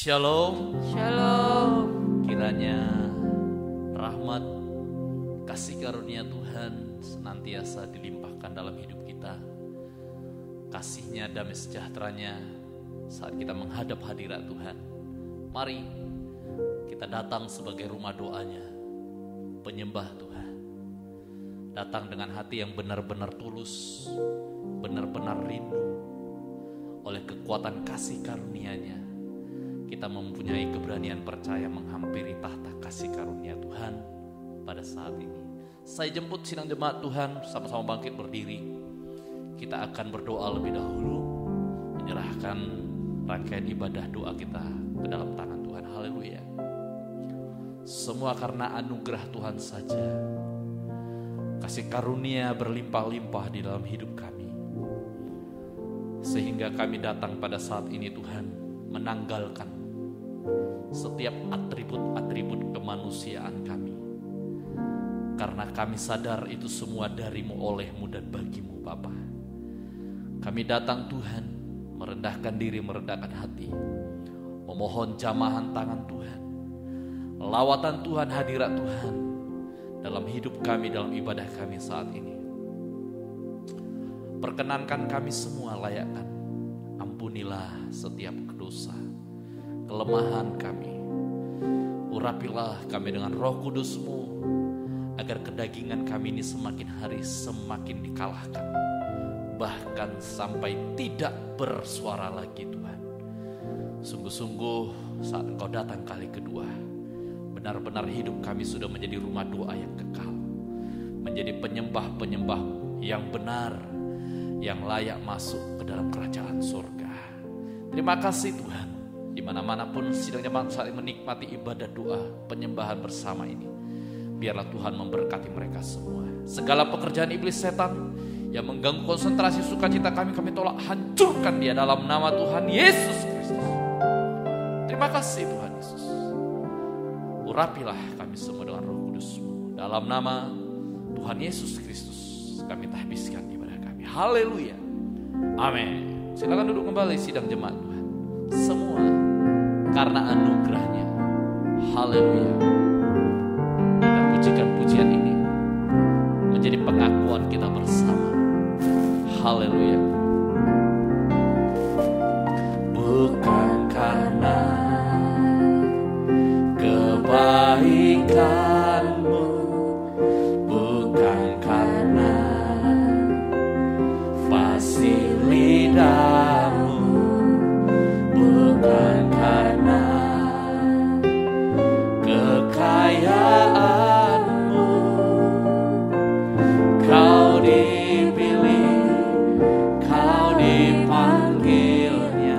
Shalom. Shalom. Kiranya rahmat, kasih karunia Tuhan senantiasa dilimpahkan dalam hidup kita. Kasih-Nya, damai sejahteranya saat kita menghadap hadirat Tuhan. Mari kita datang sebagai rumah doanya, penyembah Tuhan. Datang dengan hati yang benar-benar tulus, benar-benar rindu. Oleh kekuatan kasih karunia-Nya, kita mempunyai keberanian percaya menghampiri tahta kasih karunia Tuhan pada saat ini. Saya jemput sidang jemaat Tuhan, sama-sama bangkit berdiri. Kita akan berdoa lebih dahulu, menyerahkan rangkaian ibadah doa kita ke dalam tangan Tuhan. Haleluya. Semua karena anugerah Tuhan saja. Kasih karunia berlimpah-limpah di dalam hidup kami. Sehingga kami datang pada saat ini Tuhan, menanggalkan setiap atribut-atribut kemanusiaan kami. Karena kami sadar itu semua dari-Mu, oleh-Mu, dan bagi-Mu Bapa. Kami datang Tuhan, merendahkan diri, merendahkan hati, memohon jamahan tangan Tuhan, lawatan Tuhan, hadirat Tuhan dalam hidup kami, dalam ibadah kami saat ini. Perkenankan kami semua layakkan, ampunilah setiap dosa, kelemahan kami. Urapilah kami dengan Roh Kudus-Mu, agar kedagingan kami ini semakin hari semakin dikalahkan, bahkan sampai tidak bersuara lagi Tuhan. Sungguh-sungguh saat Engkau datang kali kedua, benar-benar hidup kami sudah menjadi rumah doa yang kekal, menjadi penyembah-penyembah yang benar, yang layak masuk ke dalam kerajaan surga. Terima kasih Tuhan, di mana-manapun sidang jemaat saat ini menikmati ibadah doa penyembahan bersama ini, biarlah Tuhan memberkati mereka semua. Segala pekerjaan iblis setan yang mengganggu konsentrasi sukacita kami tolak, hancurkan dia dalam nama Tuhan Yesus Kristus. Terima kasih Tuhan Yesus. Urapilah kami semua dengan Roh Kudus-Mu. Dalam nama Tuhan Yesus Kristus kami tahbiskan ibadah kami. Haleluya. Amin. Silakan duduk kembali sidang jemaat Tuhan. Semua karena anugerah-Nya. Haleluya. Kita pujikan pujian ini menjadi pengakuan kita bersama. Haleluya. Bukan karena kebaikan-Mu, bukan karena fasih lidah-Mu, bukan karena kekayaan-Mu, Kau dipilih, Kau dipanggilnya,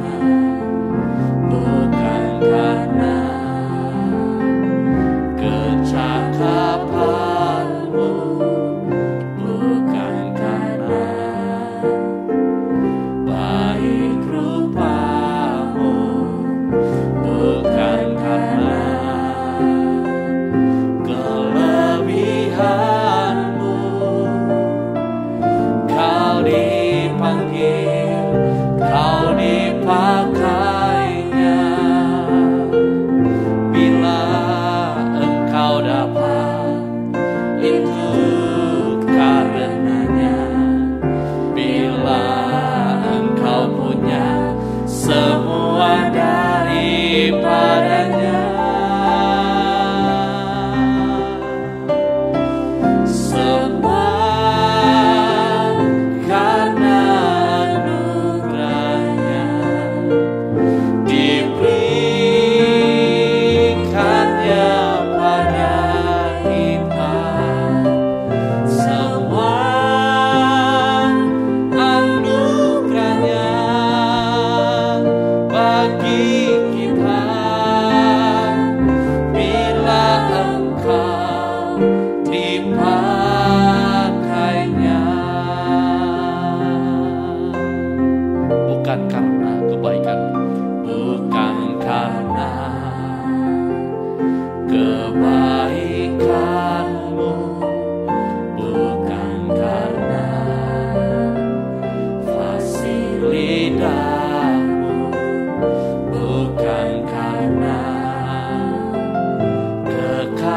bukan karena kecapean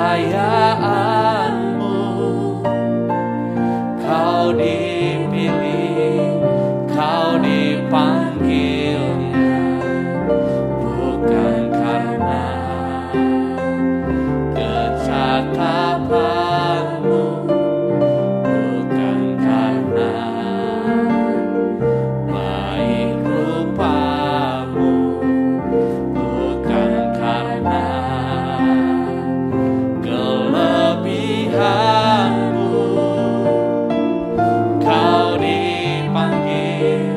kemuliaan-Mu. Kau dipilih, Kau dipanggilnya, bukan karena kecakapan-Mu, bukan karena baik rupa-Mu, bukan karena kelebihan-Mu. Kau dipanggil,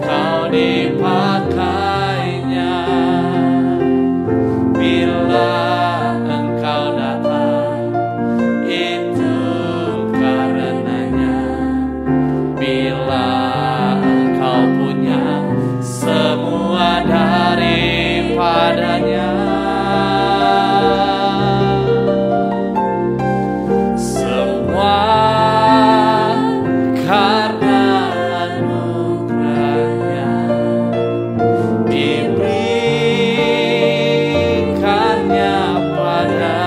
Kau dipakainya. Bila Engkau datang, itu karenanya. Bila Engkau punya semua daripadanya. Semua karena anugerah-Nya diberikannya pada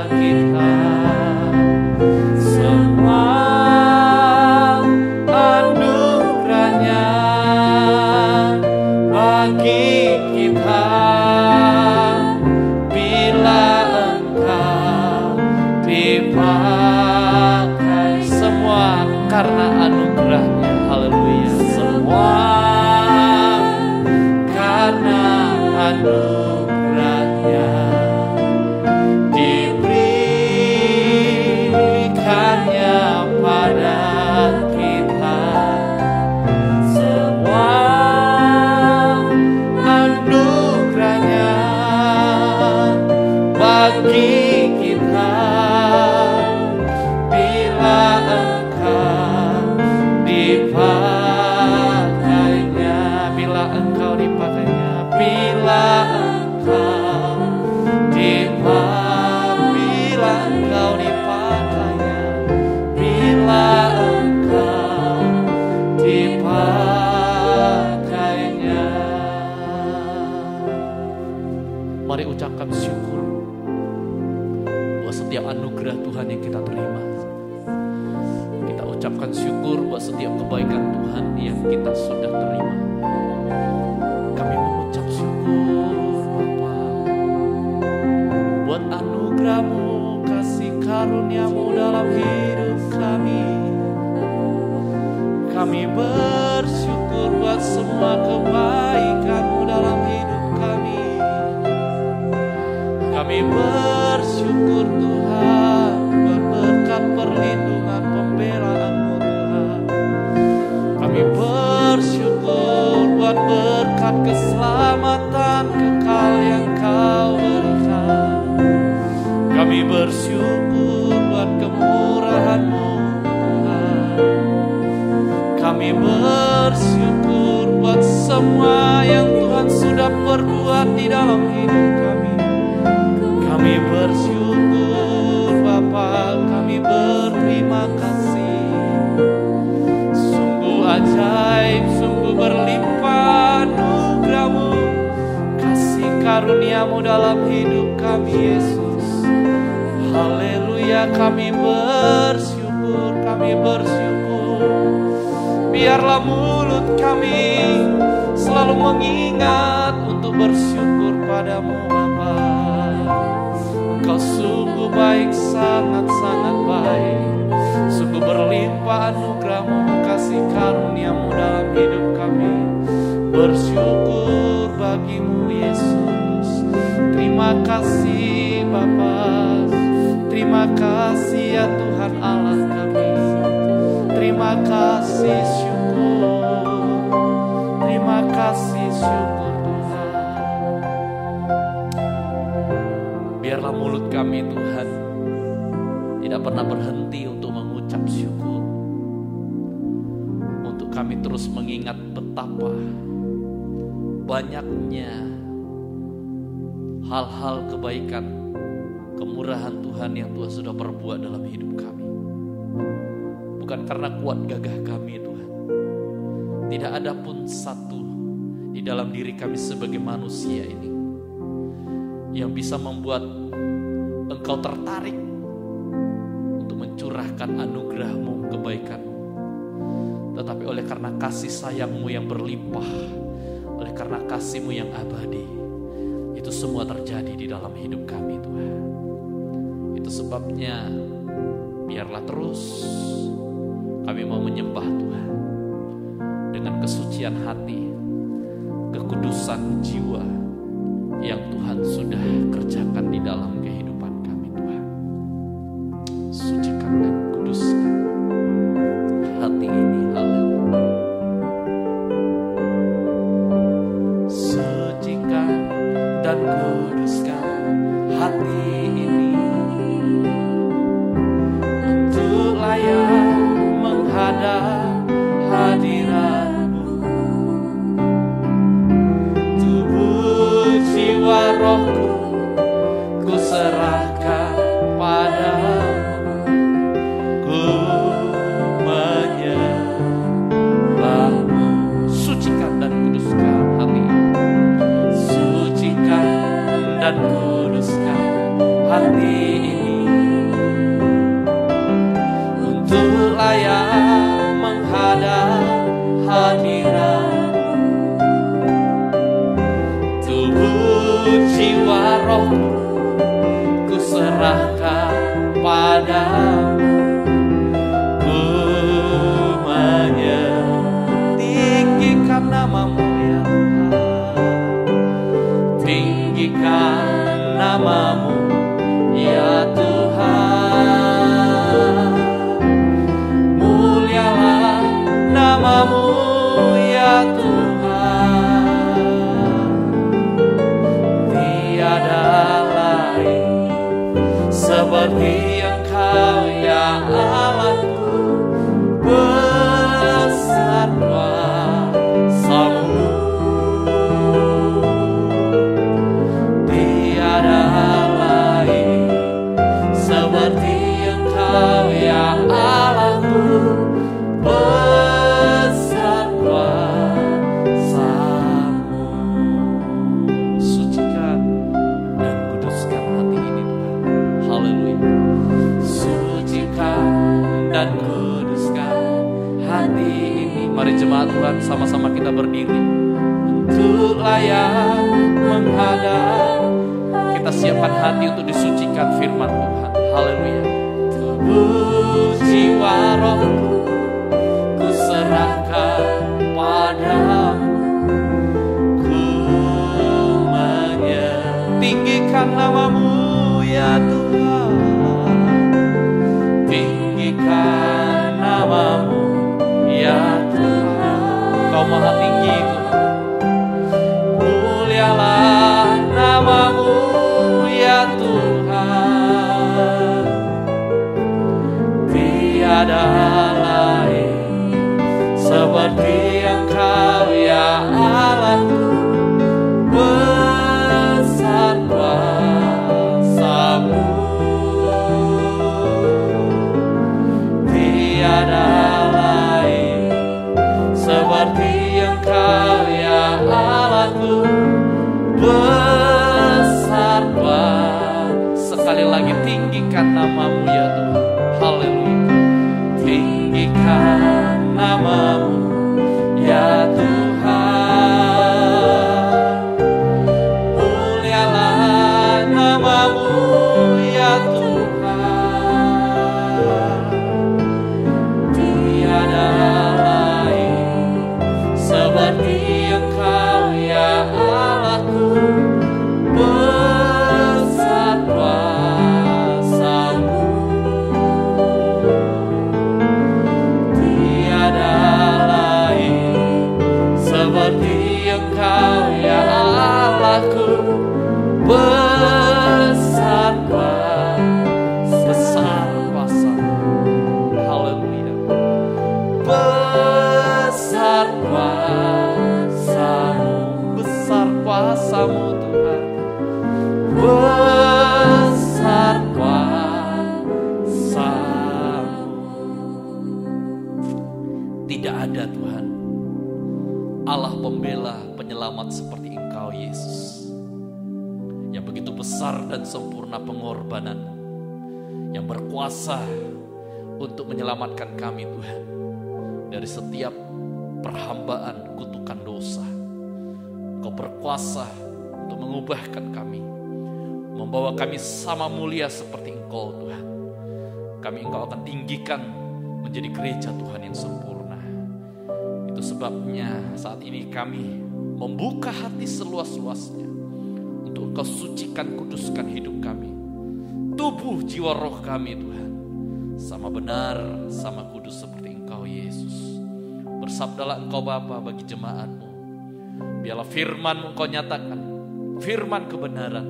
kita. Semua anugerah-Nya bagi kita. Bila Engkau dipakai, semua karena anugerah-Nya. Haleluya. Semua karena anugerah-Nya diberikannya pada kita. Semua anugerah-Nya bagi kita. Bila Engkau dipakainya, bila Engkau dipakainya, bila Engkau bila Engkau dipakainya, bila Engkau dipakainya. Mari ucapkan syukur buat setiap anugerah Tuhan yang kita terima. Kita ucapkan syukur buat setiap kebaikan Tuhan yang kita sudah terima. Kami mengucap syukur Bapa buat anugerah-Mu, kasih karunia-Mu dalam hidup kami. Kami bersyukur buat semua kebaikan-Mu dalam hidup kami. Kami bersyukur Tuhan buat berkat perlindungan pembelaan-Mu Tuhan. Kami bersyukur buat berkat keselamatan kekal yang Kau berikan. Kami bersyukur buat kemurahan-Mu Tuhan. Kami bersyukur buat semua yang Tuhan sudah perbuat di dalam hidup kami. Kami bersyukur Bapa, kami berterima kasih. Sungguh ajaib, sungguh berlimpah anugerah-Mu, kasih karunia-Mu dalam hidup kami Yesus. Haleluya, kami bersyukur, kami bersyukur. Biarlah mulut kami selalu mengingat untuk bersyukur padamu Bapa. Engkau sungguh baik, sangat-sangat baik. Sungguh berlimpah anugerah-Mu, kasih karunia-Mu dalam hidup kami. Bersyukur bagi-Mu Yesus. Terima kasih Bapa. Terima kasih ya Tuhan Allah kami. Terima kasih syukur. Terima kasih syukur Tuhan. Biarlah mulut kami Tuhan tidak pernah berhenti untuk mengucap syukur. Untuk kami terus mengingat betapa banyaknya hal-hal kebaikan, kemurahan Tuhan yang Tuhan sudah perbuat dalam hidup kami. Bukan karena kuat gagah kami Tuhan. Tidak ada pun satu di dalam diri kami sebagai manusia ini yang bisa membuat Engkau tertarik untuk mencurahkan anugerah-Mu, kebaikan-Mu. Tetapi oleh karena kasih sayang-Mu yang berlimpah, oleh karena kasih-Mu yang abadi, itu semua terjadi di dalam hidup kami Tuhan. Itu sebabnya biarlah terus kami mau menyembah Tuhan dengan kesucian hati, kekudusan jiwa yang Tuhan sudah kerjakan di dalam kehidupan kami Tuhan. Sucikan dan kuduskan hati ini, haleluya. Sucikan dan kuduskan hati ini untuk layak menghadap hadirat-Mu. Tubuh, jiwa, rohku ku serahkan padamu. Ku menyembah-Mu. Sucikan dan kuduskan hati ini. Sucikan dan kuduskan hati ini untuk layak menghadap hadirat-Mu. Tubuh, jiwa, rohku ku serahkan padamu. Ku tinggikan nama-Mu ya Tuhan. Tinggikan nama-Mu ya Tuhan. Mulialah nama-Mu ya Tuhan. Tiada lain seperti Engkau ya Allahku. Besar kuasa-Mu. Tiada lain seperti Engkau ya Allahku. Besar kuasa-Mu. Sucikan dan kuduskan hati ini Tuhan. Haleluya. Sucikan dan kuduskan hati ini. Mari jemaat Tuhan, sama-sama kita berdiri untuk layak menghadap. Kita siapkan hati untuk disucikan firman Tuhan. Haleluya. Tubuh, jiwa, rohku ku serahkan padamu. Ku tinggikan nama-Mu ya Tuhan. Tinggikan nama-Mu ya Tuhan. Kau maha tinggi Tuhan. Mulialah nama-Mu ya Tuhan. Tiada lain seperti Engkau ya Allahku. Besar kuasa-Mu. Tiada lain seperti Engkau ya Allahku. Besar kuasa. Sekali lagi tinggikan nama-Mu ya Tuhan. Haleluya. Tinggikan nama-Mu ya Tuhan. Mulialah nama-Mu ya Tuhan. Tiada lain seperti Engkau ya Allahku. Besar kuasa-Mu. Tiada lain dan sempurna pengorbanan yang berkuasa untuk menyelamatkan kami Tuhan dari setiap perhambaan kutukan dosa. Engkau berkuasa untuk mengubahkan kami, membawa kami sama mulia seperti Engkau Tuhan. Engkau akan tinggikan menjadi gereja Tuhan yang sempurna. Itu sebabnya saat ini kami membuka hati seluas-luasnya untuk Engkau sucikan, kuduskan hidup kami, tubuh, jiwa, roh kami Tuhan, sama benar, sama kudus seperti Engkau Yesus. Bersabdalah Engkau Bapa bagi jemaat-Mu. Biarlah firman-Mu Engkau nyatakan, firman kebenaran,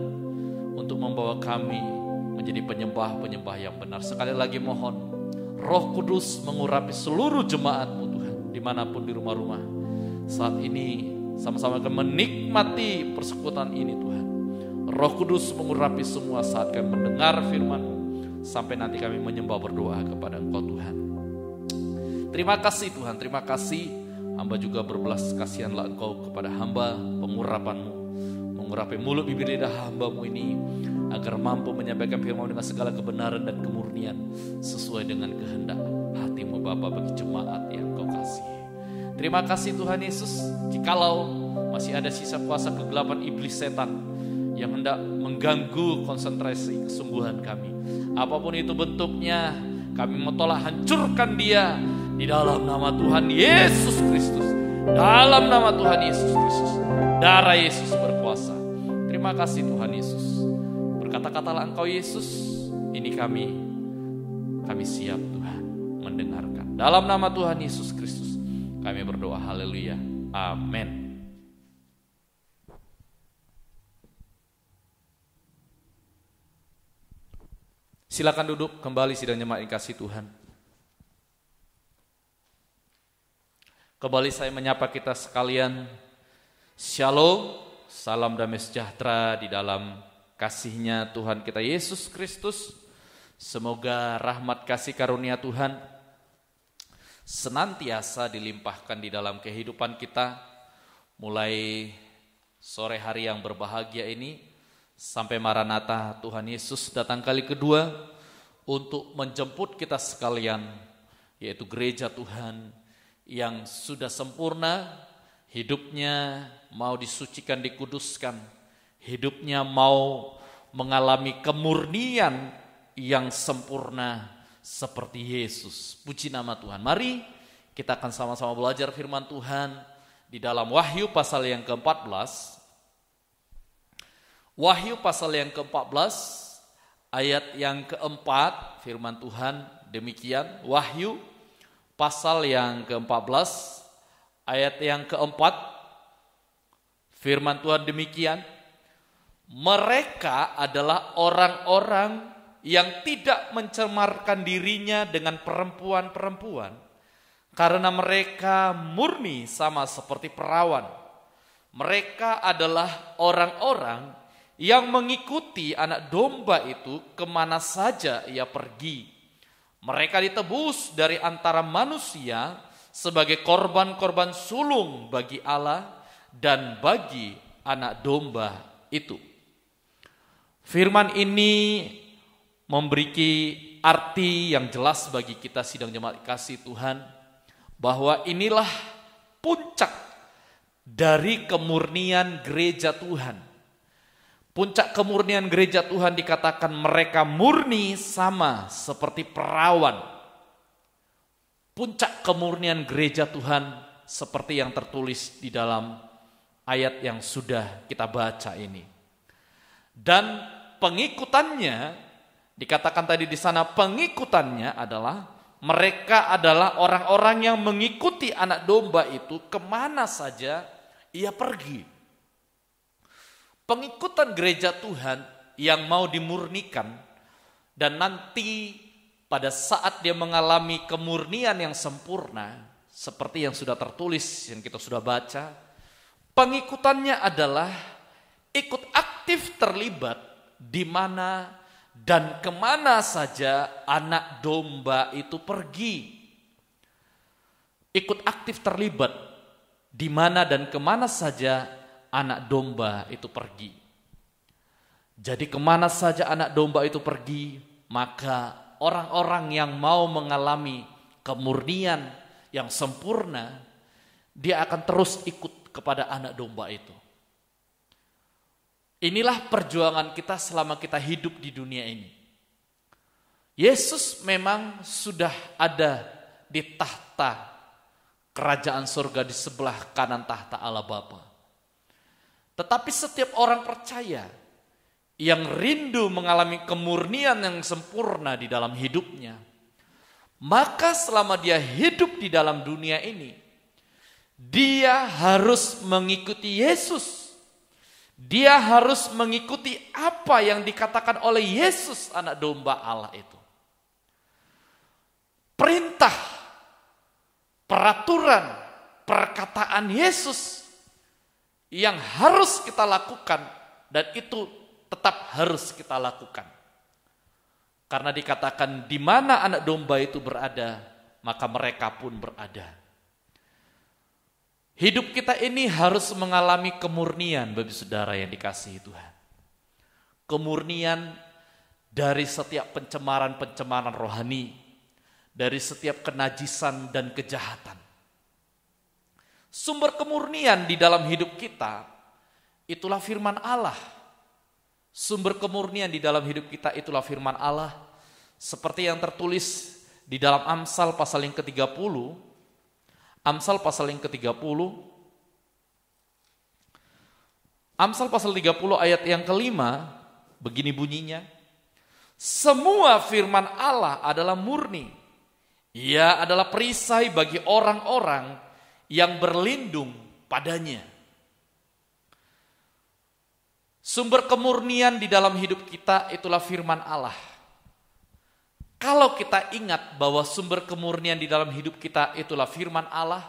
untuk membawa kami menjadi penyembah-penyembah yang benar. Sekali lagi mohon Roh Kudus mengurapi seluruh jemaat-Mu Tuhan, dimanapun di rumah-rumah saat ini, sama-sama akan menikmati persekutuan ini Tuhan. Roh Kudus mengurapi semua saat kami mendengar firman-Mu, sampai nanti kami menyembah berdoa kepada Engkau Tuhan. Terima kasih Tuhan, terima kasih. Hamba juga berbelas kasihanlah Engkau kepada hamba, pengurapan-Mu, mengurapi mulut bibir lidah hamba-Mu ini, agar mampu menyampaikan firman dengan segala kebenaran dan kemurnian sesuai dengan kehendak hati-Mu Bapa bagi jemaat yang Kau kasih. Terima kasih Tuhan Yesus. Jikalau masih ada sisa kuasa kegelapan iblis setan yang hendak mengganggu konsentrasi kesembuhan kami, apapun itu bentuknya, kami mau tolak, hancurkan dia di dalam nama Tuhan Yesus Kristus. Dalam nama Tuhan Yesus Kristus, darah Yesus berkuasa. Terima kasih Tuhan Yesus. Berkata-katalah Engkau Yesus, ini kami siap Tuhan mendengarkan. Dalam nama Tuhan Yesus Kristus kami berdoa, haleluya, amin. Silakan duduk kembali sidang jemaat yang kasih Tuhan. Kembali saya menyapa kita sekalian. Shalom, salam damai sejahtera di dalam kasih-Nya Tuhan kita Yesus Kristus. Semoga rahmat kasih karunia Tuhan senantiasa dilimpahkan di dalam kehidupan kita, mulai sore hari yang berbahagia ini sampai Maranatha Tuhan Yesus datang kali kedua untuk menjemput kita sekalian, yaitu gereja Tuhan yang sudah sempurna, hidupnya mau disucikan, dikuduskan, hidupnya mau mengalami kemurnian yang sempurna seperti Yesus. Puji nama Tuhan. Mari kita akan sama-sama belajar firman Tuhan di dalam Wahyu pasal yang ke-14. Wahyu pasal yang ke-14 ayat yang ke-4, firman Tuhan demikian. Wahyu pasal yang ke-14 ayat yang ke-4, firman Tuhan demikian. Mereka adalah orang-orang yang tidak mencemarkan dirinya dengan perempuan-perempuan, karena mereka murni sama seperti perawan. Mereka adalah orang-orang yang mengikuti anak domba itu kemana saja ia pergi. Mereka ditebus dari antara manusia sebagai korban-korban sulung bagi Allah dan bagi anak domba itu. Firman ini memberi arti yang jelas bagi kita sidang jemaat kasih Tuhan, bahwa inilah puncak dari kemurnian gereja Tuhan. Puncak kemurnian gereja Tuhan dikatakan mereka murni sama seperti perawan. Puncak kemurnian gereja Tuhan seperti yang tertulis di dalam ayat yang sudah kita baca ini. Dan pengikutannya, dikatakan tadi di sana, pengikutannya adalah mereka adalah orang-orang yang mengikuti anak domba itu kemana saja ia pergi. Pengikutan gereja Tuhan yang mau dimurnikan, dan nanti pada saat dia mengalami kemurnian yang sempurna, seperti yang sudah tertulis, yang kita sudah baca, pengikutannya adalah ikut aktif terlibat di mana dan kemana saja anak domba itu pergi. Ikut aktif terlibat di mana dan kemana saja anak domba itu pergi. Jadi kemana saja anak domba itu pergi, maka orang-orang yang mau mengalami kemurnian yang sempurna, dia akan terus ikut kepada anak domba itu. Inilah perjuangan kita selama kita hidup di dunia ini. Yesus memang sudah ada di tahta kerajaan surga di sebelah kanan tahta Allah Bapa. Tetapi setiap orang percaya yang rindu mengalami kemurnian yang sempurna di dalam hidupnya, maka selama dia hidup di dalam dunia ini, dia harus mengikuti Yesus. Dia harus mengikuti apa yang dikatakan oleh Yesus, anak domba Allah itu. Perintah, peraturan, perkataan Yesus yang harus kita lakukan, dan itu tetap harus kita lakukan. Karena dikatakan di mana anak domba itu berada, maka mereka pun berada. Hidup kita ini harus mengalami kemurnian, Bapak Saudara yang dikasihi Tuhan. Kemurnian dari setiap pencemaran-pencemaran rohani, dari setiap kenajisan dan kejahatan. Sumber kemurnian di dalam hidup kita, itulah firman Allah. Sumber kemurnian di dalam hidup kita itulah firman Allah. Seperti yang tertulis di dalam Amsal pasal yang ke-30, Amsal pasal yang ke-30, Amsal pasal 30 ayat yang ke-5, begini bunyinya, semua firman Allah adalah murni, ia adalah perisai bagi orang-orang yang berlindung padanya. Sumber kemurnian di dalam hidup kita itulah firman Allah. Kalau kita ingat bahwa sumber kemurnian di dalam hidup kita itulah firman Allah,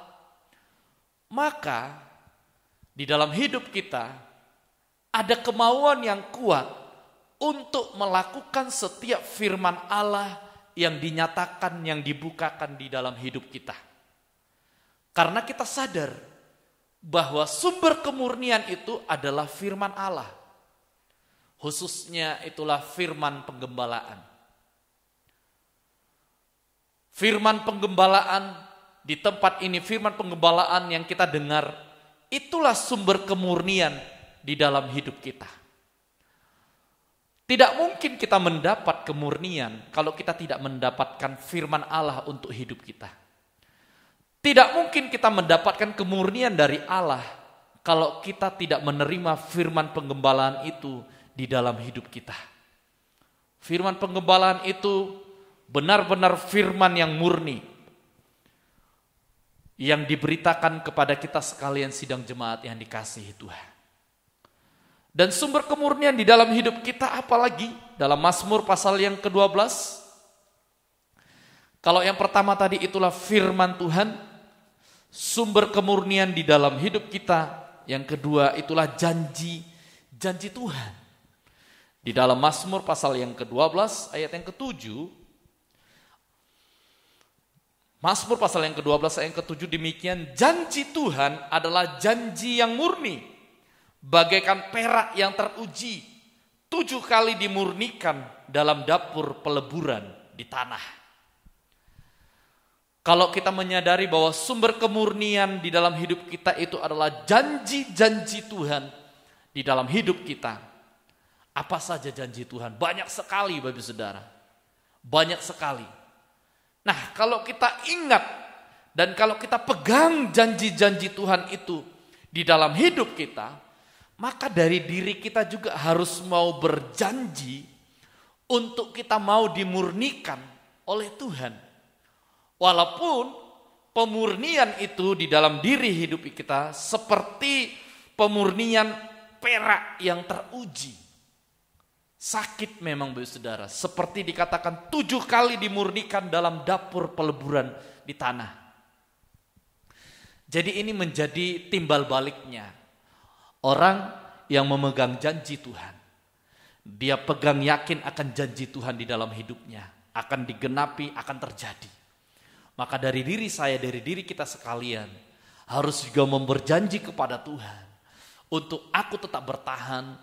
maka di dalam hidup kita ada kemauan yang kuat untuk melakukan setiap firman Allah yang dinyatakan, yang dibukakan di dalam hidup kita. Karena kita sadar bahwa sumber kemurnian itu adalah firman Allah. Khususnya itulah firman penggembalaan. Firman penggembalaan di tempat ini, firman penggembalaan yang kita dengar, itulah sumber kemurnian di dalam hidup kita. Tidak mungkin kita mendapat kemurnian kalau kita tidak mendapatkan firman Allah untuk hidup kita. Tidak mungkin kita mendapatkan kemurnian dari Allah kalau kita tidak menerima firman penggembalaan itu di dalam hidup kita. Firman penggembalaan itu benar-benar firman yang murni, yang diberitakan kepada kita sekalian sidang jemaat yang dikasihi Tuhan. Dan sumber kemurnian di dalam hidup kita apalagi? Dalam Mazmur pasal yang ke-12. Kalau yang pertama tadi itulah firman Tuhan, sumber kemurnian di dalam hidup kita. Yang kedua itulah janji Tuhan. Di dalam Mazmur pasal yang ke-12 ayat yang ke-7, Mazmur pasal yang ke-12 ayat yang ke-7 demikian, janji Tuhan adalah janji yang murni, bagaikan perak yang teruji, 7 kali dimurnikan dalam dapur peleburan di tanah. Kalau kita menyadari bahwa sumber kemurnian di dalam hidup kita itu adalah janji-janji Tuhan di dalam hidup kita. Apa saja janji Tuhan? Banyak sekali Bapak Saudara. Banyak sekali. Nah, kalau kita ingat dan kalau kita pegang janji-janji Tuhan itu di dalam hidup kita, maka dari diri kita juga harus mau berjanji untuk kita mau dimurnikan oleh Tuhan. Walaupun pemurnian itu di dalam diri hidup kita seperti pemurnian perak yang teruji. Sakit memang Bapak Saudara, seperti dikatakan 7 kali dimurnikan dalam dapur peleburan di tanah. Jadi ini menjadi timbal baliknya. Orang yang memegang janji Tuhan, dia pegang yakin akan janji Tuhan di dalam hidupnya, akan digenapi, akan terjadi. Maka dari diri saya, dari diri kita sekalian, harus juga berjanji kepada Tuhan, untuk aku tetap bertahan,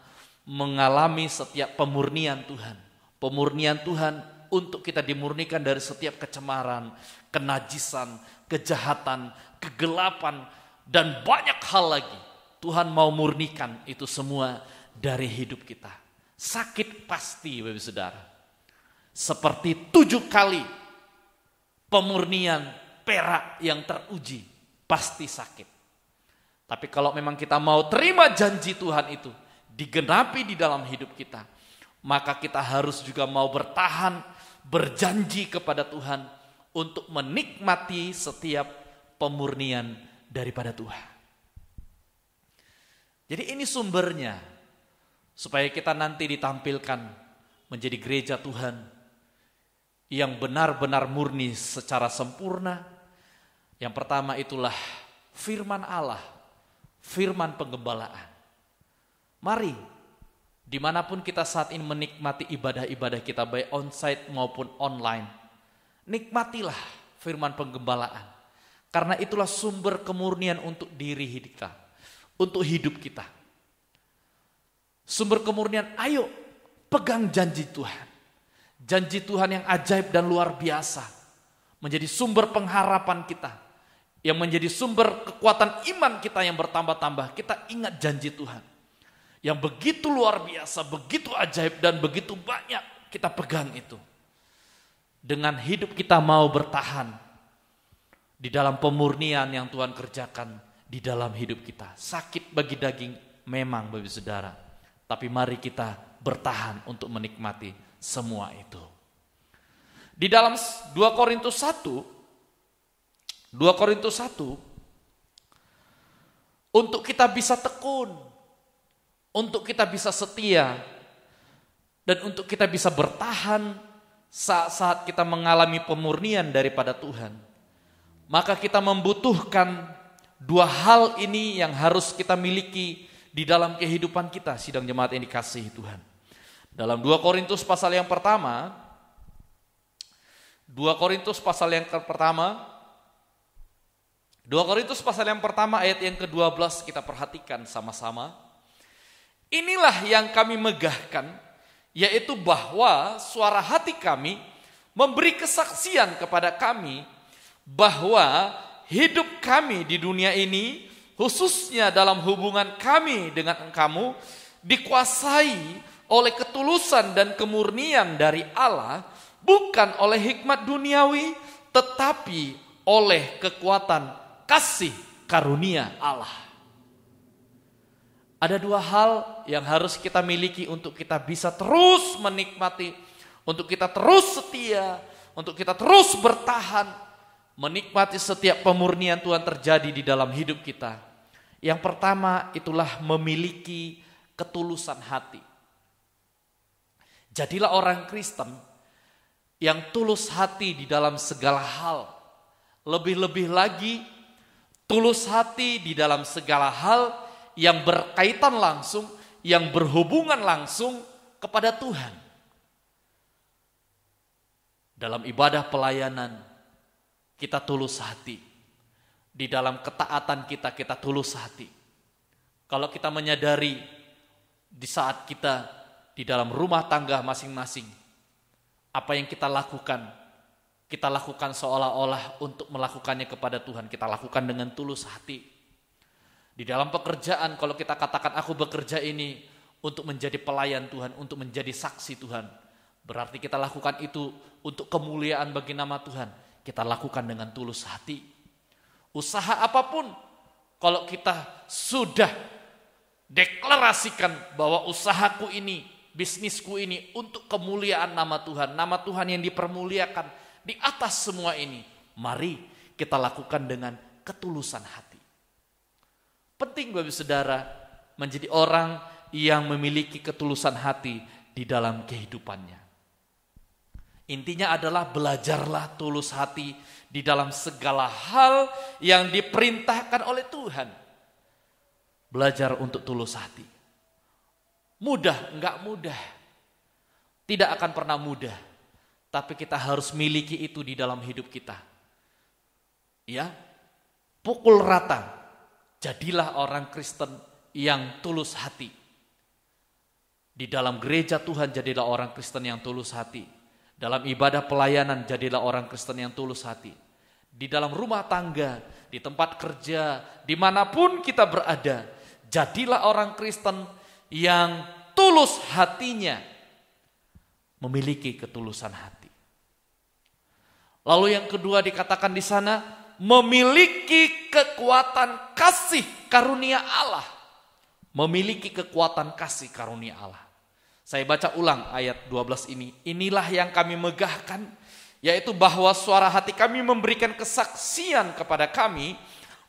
mengalami setiap pemurnian Tuhan. Pemurnian Tuhan untuk kita dimurnikan dari setiap kecemaran, kenajisan, kejahatan, kegelapan, dan banyak hal lagi. Tuhan mau murnikan itu semua dari hidup kita. Sakit pasti, Bapak Saudara. Seperti 7 kali pemurnian perak yang teruji, pasti sakit. Tapi kalau memang kita mau terima janji Tuhan itu digenapi di dalam hidup kita, maka kita harus juga mau bertahan, berjanji kepada Tuhan untuk menikmati setiap pemurnian daripada Tuhan. Jadi ini sumbernya, supaya kita nanti ditampilkan menjadi gereja Tuhan yang benar-benar murni secara sempurna. Yang pertama itulah firman Allah, firman penggembalaan. Mari, dimanapun kita saat ini menikmati ibadah-ibadah kita, baik onsite maupun online, nikmatilah firman penggembalaan. Karena itulah sumber kemurnian untuk diri kita, untuk hidup kita. Sumber kemurnian, ayo pegang janji Tuhan. Janji Tuhan yang ajaib dan luar biasa menjadi sumber pengharapan kita, yang menjadi sumber kekuatan iman kita yang bertambah-tambah. Kita ingat janji Tuhan yang begitu luar biasa, begitu ajaib dan begitu banyak, kita pegang itu. Dengan hidup kita mau bertahan di dalam pemurnian yang Tuhan kerjakan di dalam hidup kita. Sakit bagi daging memang, Bapak Saudara, tapi mari kita bertahan untuk menikmati semua itu. Di dalam 2 Korintus 1, untuk kita bisa tekun, untuk kita bisa setia, dan untuk kita bisa bertahan saat-saat kita mengalami pemurnian daripada Tuhan, maka kita membutuhkan 2 hal ini yang harus kita miliki di dalam kehidupan kita, sidang jemaat yang dikasihi Tuhan. Dalam 2 Korintus pasal yang pertama, 2 Korintus pasal yang pertama ayat yang ke-12 kita perhatikan sama-sama. Inilah yang kami megahkan, yaitu bahwa suara hati kami memberi kesaksian kepada kami bahwa hidup kami di dunia ini, khususnya dalam hubungan kami dengan kamu, dikuasai oleh ketulusan dan kemurnian dari Allah, bukan oleh hikmat duniawi, tetapi oleh kekuatan kasih karunia Allah. Ada 2 hal yang harus kita miliki untuk kita bisa terus menikmati, untuk kita terus setia, untuk kita terus bertahan, menikmati setiap pemurnian Tuhan terjadi di dalam hidup kita. Yang pertama itulah memiliki ketulusan hati. Jadilah orang Kristen yang tulus hati di dalam segala hal. Lebih-lebih lagi, tulus hati di dalam segala hal yang berkaitan langsung, yang berhubungan langsung kepada Tuhan. Dalam ibadah pelayanan, kita tulus hati. Di dalam ketaatan kita, kita tulus hati. Kalau kita menyadari di saat kita di dalam rumah tangga masing-masing, apa yang kita lakukan seolah-olah untuk melakukannya kepada Tuhan, kita lakukan dengan tulus hati. Di dalam pekerjaan, kalau kita katakan aku bekerja ini untuk menjadi pelayan Tuhan, untuk menjadi saksi Tuhan, berarti kita lakukan itu untuk kemuliaan bagi nama Tuhan. Kita lakukan dengan tulus hati. Usaha apapun, kalau kita sudah deklarasikan bahwa usahaku ini, bisnisku ini untuk kemuliaan nama Tuhan yang dipermuliakan di atas semua ini, mari kita lakukan dengan ketulusan hati. Penting Bapak Saudara menjadi orang yang memiliki ketulusan hati di dalam kehidupannya. Intinya adalah belajarlah tulus hati di dalam segala hal yang diperintahkan oleh Tuhan. Belajar untuk tulus hati. Mudah, enggak mudah. Tidak akan pernah mudah. Tapi kita harus miliki itu di dalam hidup kita. Ya, pukul rata. Jadilah orang Kristen yang tulus hati. Di dalam gereja Tuhan jadilah orang Kristen yang tulus hati. Dalam ibadah pelayanan jadilah orang Kristen yang tulus hati. Di dalam rumah tangga, di tempat kerja, dimanapun kita berada, jadilah orang Kristen yang tulus hatinya, memiliki ketulusan hati. Lalu yang kedua dikatakan di sana, memiliki kekuatan kasih karunia Allah. Memiliki kekuatan kasih karunia Allah. Saya baca ulang ayat 12 ini. Inilah yang kami megahkan, yaitu bahwa suara hati kami memberikan kesaksian kepada kami,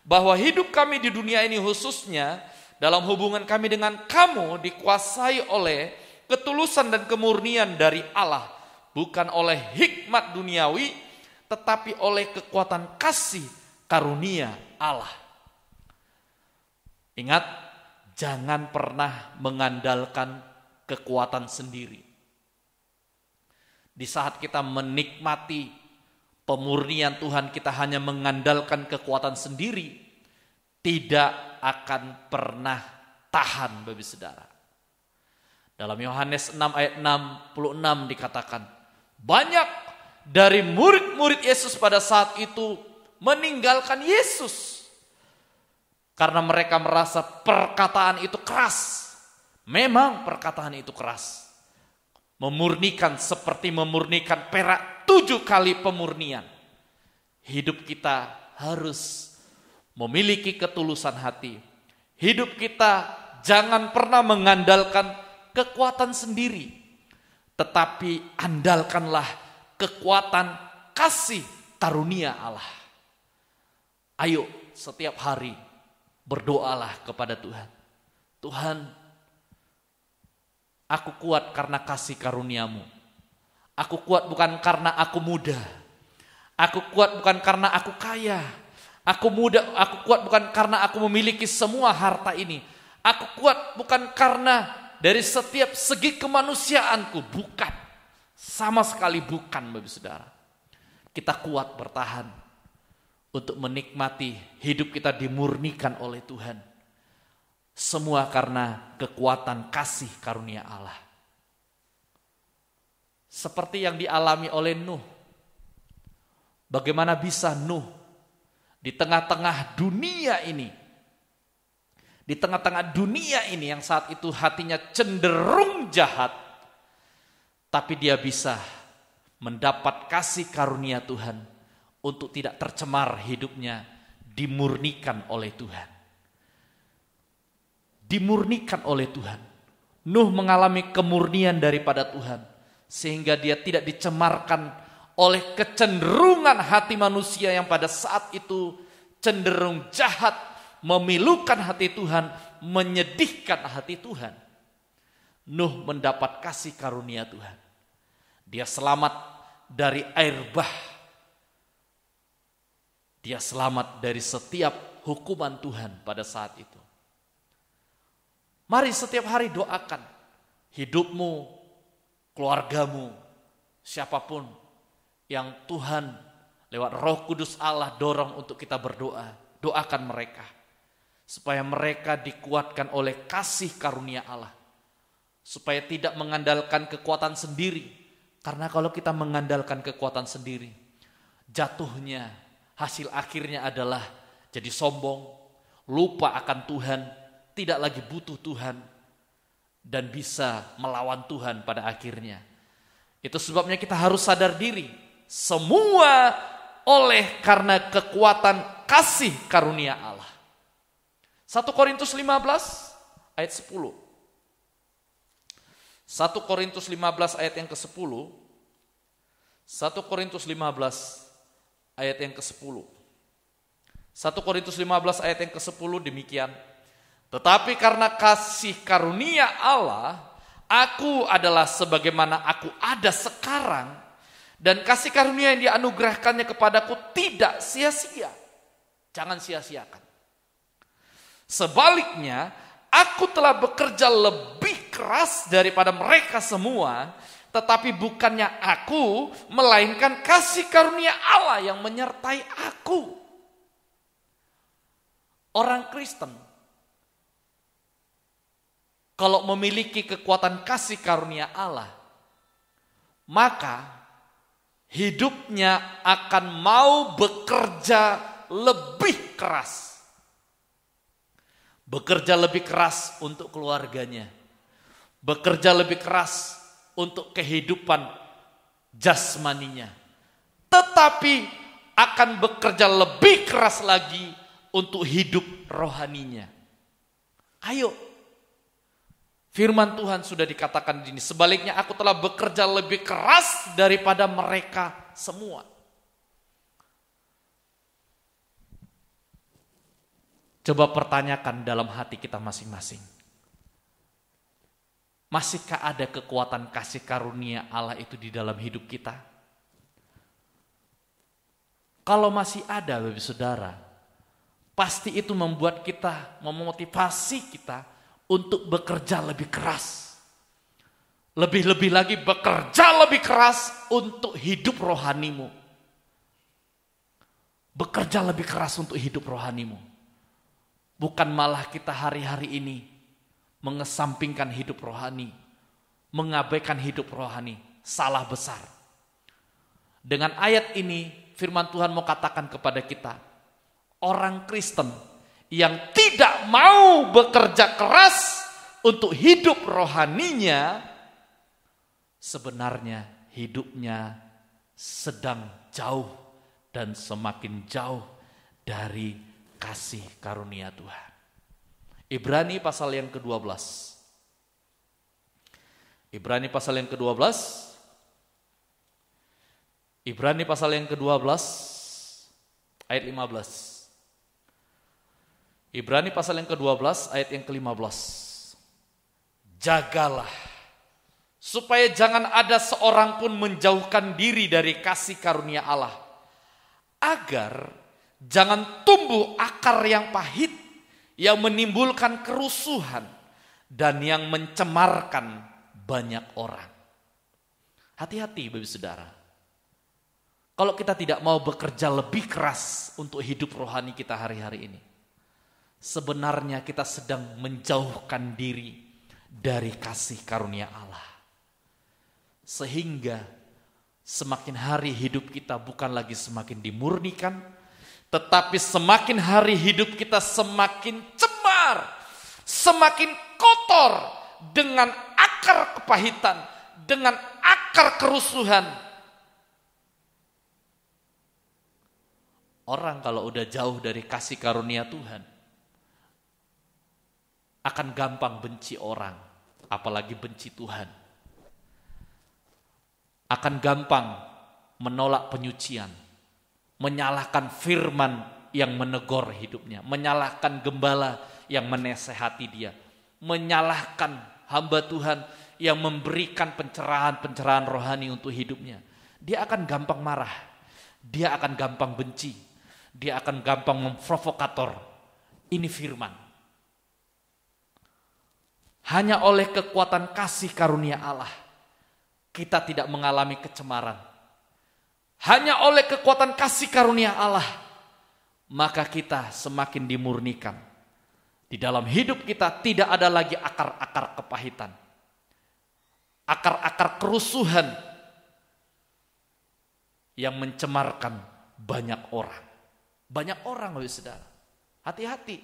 bahwa hidup kami di dunia ini khususnya dalam hubungan kami dengan kamu dikuasai oleh ketulusan dan kemurnian dari Allah. Bukan oleh hikmat duniawi, tetapi oleh kekuatan kasih karunia Allah. Ingat, jangan pernah mengandalkan kekuatan sendiri. Di saat kita menikmati pemurnian Tuhan, kita hanya mengandalkan kekuatan sendiri, tidak akan pernah tahan, Bapak Saudara. Dalam Yohanes 6 ayat 66 dikatakan, banyak dari murid-murid Yesus pada saat itu meninggalkan Yesus karena mereka merasa perkataan itu keras. Memang perkataan itu keras, memurnikan seperti memurnikan perak 7 kali pemurnian. Hidup kita harus memiliki ketulusan hati. Hidup kita jangan pernah mengandalkan kekuatan sendiri, tetapi andalkanlah kekuatan kasih karunia Allah. Ayo setiap hari berdoalah kepada Tuhan. Tuhan, aku kuat karena kasih karuniamu. Aku kuat bukan karena aku muda. Aku kuat bukan karena aku kaya. Aku kuat bukan karena aku memiliki semua harta ini. Aku kuat bukan karena dari setiap segi kemanusiaanku, bukan. Sama sekali bukan, Bapak Saudara. Kita kuat bertahan untuk menikmati hidup kita dimurnikan oleh Tuhan. Semua karena kekuatan kasih karunia Allah. Seperti yang dialami oleh Nuh. Bagaimana bisa Nuh di tengah-tengah dunia ini, di tengah-tengah dunia ini yang saat itu hatinya cenderung jahat, tapi dia bisa mendapat kasih karunia Tuhan untuk tidak tercemar hidupnya, dimurnikan oleh Tuhan. Dimurnikan oleh Tuhan. Nuh mengalami kemurnian daripada Tuhan, sehingga dia tidak dicemarkan oleh kecenderungan hati manusia yang pada saat itu cenderung jahat, memilukan hati Tuhan, menyedihkan hati Tuhan. Nuh mendapat kasih karunia Tuhan. Dia selamat dari air bah. Dia selamat dari setiap hukuman Tuhan pada saat itu. Mari setiap hari doakan hidupmu, keluargamu, siapapun yang Tuhan lewat Roh Kudus Allah dorong untuk kita berdoa. Doakan mereka supaya mereka dikuatkan oleh kasih karunia Allah. Supaya tidak mengandalkan kekuatan sendiri. Karena kalau kita mengandalkan kekuatan sendiri, jatuhnya, hasil akhirnya adalah jadi sombong, lupa akan Tuhan, tidak lagi butuh Tuhan, dan bisa melawan Tuhan pada akhirnya. Itu sebabnya kita harus sadar diri, semua oleh karena kekuatan kasih karunia Allah. 1 Korintus 15 ayat 10. 1 Korintus 15 ayat yang ke-10. 1 Korintus 15 ayat yang ke-10. 1 Korintus 15 ayat yang ke-10 demikian. Tetapi karena kasih karunia Allah, aku adalah sebagaimana aku ada sekarang, dan kasih karunia yang dianugerahkannya kepadaku tidak sia-sia. Jangan sia-siakan. Sebaliknya, aku telah bekerja lebih keras daripada mereka semua, tetapi bukannya aku, melainkan kasih karunia Allah yang menyertai aku. Orang Kristen, kalau memiliki kekuatan kasih karunia Allah, maka hidupnya akan mau bekerja lebih keras. Bekerja lebih keras untuk keluarganya. Bekerja lebih keras untuk kehidupan jasmaninya. Tetapi akan bekerja lebih keras lagi untuk hidup rohaninya. Ayo. Firman Tuhan sudah dikatakan di sini. Sebaliknya aku telah bekerja lebih keras daripada mereka semua. Coba pertanyakan dalam hati kita masing-masing. Masihkah ada kekuatan kasih karunia Allah itu di dalam hidup kita? Kalau masih ada, Bapak Saudara, pasti itu membuat kita, memotivasi kita untuk bekerja lebih keras. Lebih-lebih lagi bekerja lebih keras untuk hidup rohanimu. Bekerja lebih keras untuk hidup rohanimu. Bukan malah kita hari-hari ini mengesampingkan hidup rohani, mengabaikan hidup rohani, salah besar. Dengan ayat ini firman Tuhan mau katakan kepada kita, orang Kristen yang tidak mau bekerja keras untuk hidup rohaninya, sebenarnya hidupnya sedang jauh dan semakin jauh dari kasih karunia Tuhan. Ibrani pasal yang ke-12. Ibrani pasal yang ke-12. Ibrani pasal yang ke-12 ayat 15. Ibrani pasal yang ke-12 ayat yang ke-15. Jagalah supaya jangan ada seorang pun menjauhkan diri dari kasih karunia Allah, agar jangan tumbuh akar yang pahit yang menimbulkan kerusuhan dan yang mencemarkan banyak orang. Hati-hati Bapak Saudara. Kalau kita tidak mau bekerja lebih keras untuk hidup rohani kita hari-hari ini, sebenarnya kita sedang menjauhkan diri dari kasih karunia Allah. Sehingga semakin hari hidup kita bukan lagi semakin dimurnikan, tetapi semakin hari hidup kita semakin cemar, semakin kotor dengan akar kepahitan, dengan akar kerusuhan. Orang kalau udah jauh dari kasih karunia Tuhan, akan gampang benci orang, apalagi benci Tuhan. Akan gampang menolak penyucian, menyalahkan firman yang menegur hidupnya, menyalahkan gembala yang menasehati dia, menyalahkan hamba Tuhan yang memberikan pencerahan-pencerahan rohani untuk hidupnya. Dia akan gampang marah, dia akan gampang benci, dia akan gampang memprovokator. Ini firman. Hanya oleh kekuatan kasih karunia Allah, kita tidak mengalami kecemaran. Hanya oleh kekuatan kasih karunia Allah, maka kita semakin dimurnikan. Di dalam hidup kita tidak ada lagi akar-akar kepahitan, akar-akar kerusuhan yang mencemarkan banyak orang. Banyak orang, Bapak Saudara. Hati-hati.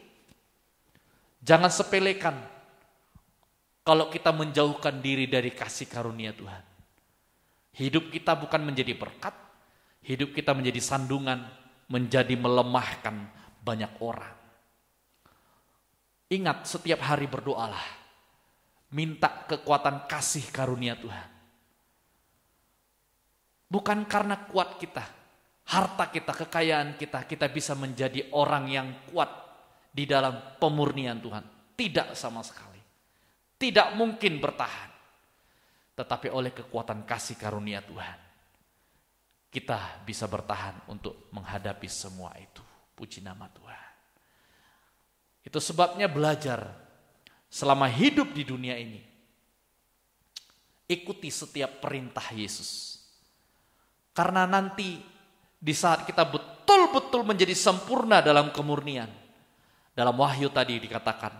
Jangan sepelekan kalau kita menjauhkan diri dari kasih karunia Tuhan. Hidup kita bukan menjadi berkat, hidup kita menjadi sandungan, menjadi melemahkan banyak orang. Ingat, setiap hari berdoalah. Minta kekuatan kasih karunia Tuhan. Bukan karena kuat kita, harta kita, kekayaan kita, kita bisa menjadi orang yang kuat di dalam pemurnian Tuhan. Tidak sama sekali. Tidak mungkin bertahan. Tetapi oleh kekuatan kasih karunia Tuhan, kita bisa bertahan untuk menghadapi semua itu. Puji nama Tuhan. Itu sebabnya belajar selama hidup di dunia ini. Ikuti setiap perintah Yesus. Karena nanti di saat kita betul-betul menjadi sempurna dalam kemurnian. Dalam Wahyu tadi dikatakan,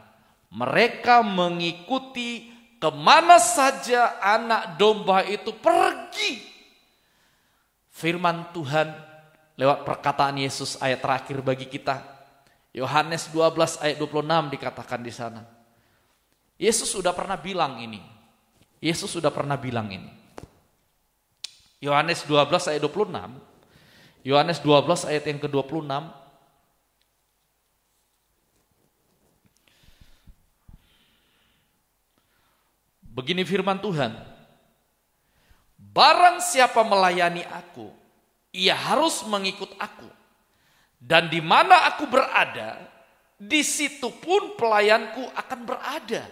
Mereka mengikuti kemana saja anak domba itu pergi. Firman Tuhan lewat perkataan Yesus ayat terakhir bagi kita. Yohanes 12 ayat 26 dikatakan di sana. Yesus sudah pernah bilang ini. Yohanes 12 ayat 26. Yohanes 12 ayat yang ke-26. Begini firman Tuhan. Barang siapa melayani aku, ia harus mengikut aku. Dan di mana aku berada, di situ pun pelayanku akan berada.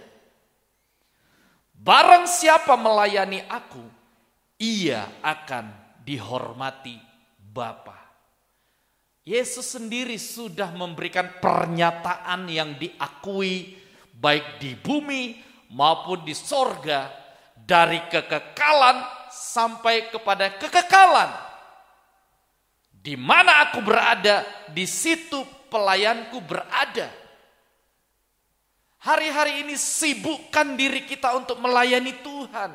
Barang siapa melayani aku, ia akan dihormati Bapa. Yesus sendiri sudah memberikan pernyataan yang diakui baik di bumi maupun di sorga, dari kekekalan sampai kepada kekekalan. Di mana aku berada, di situ pelayanku berada. Hari-hari ini sibukkan diri kita untuk melayani Tuhan.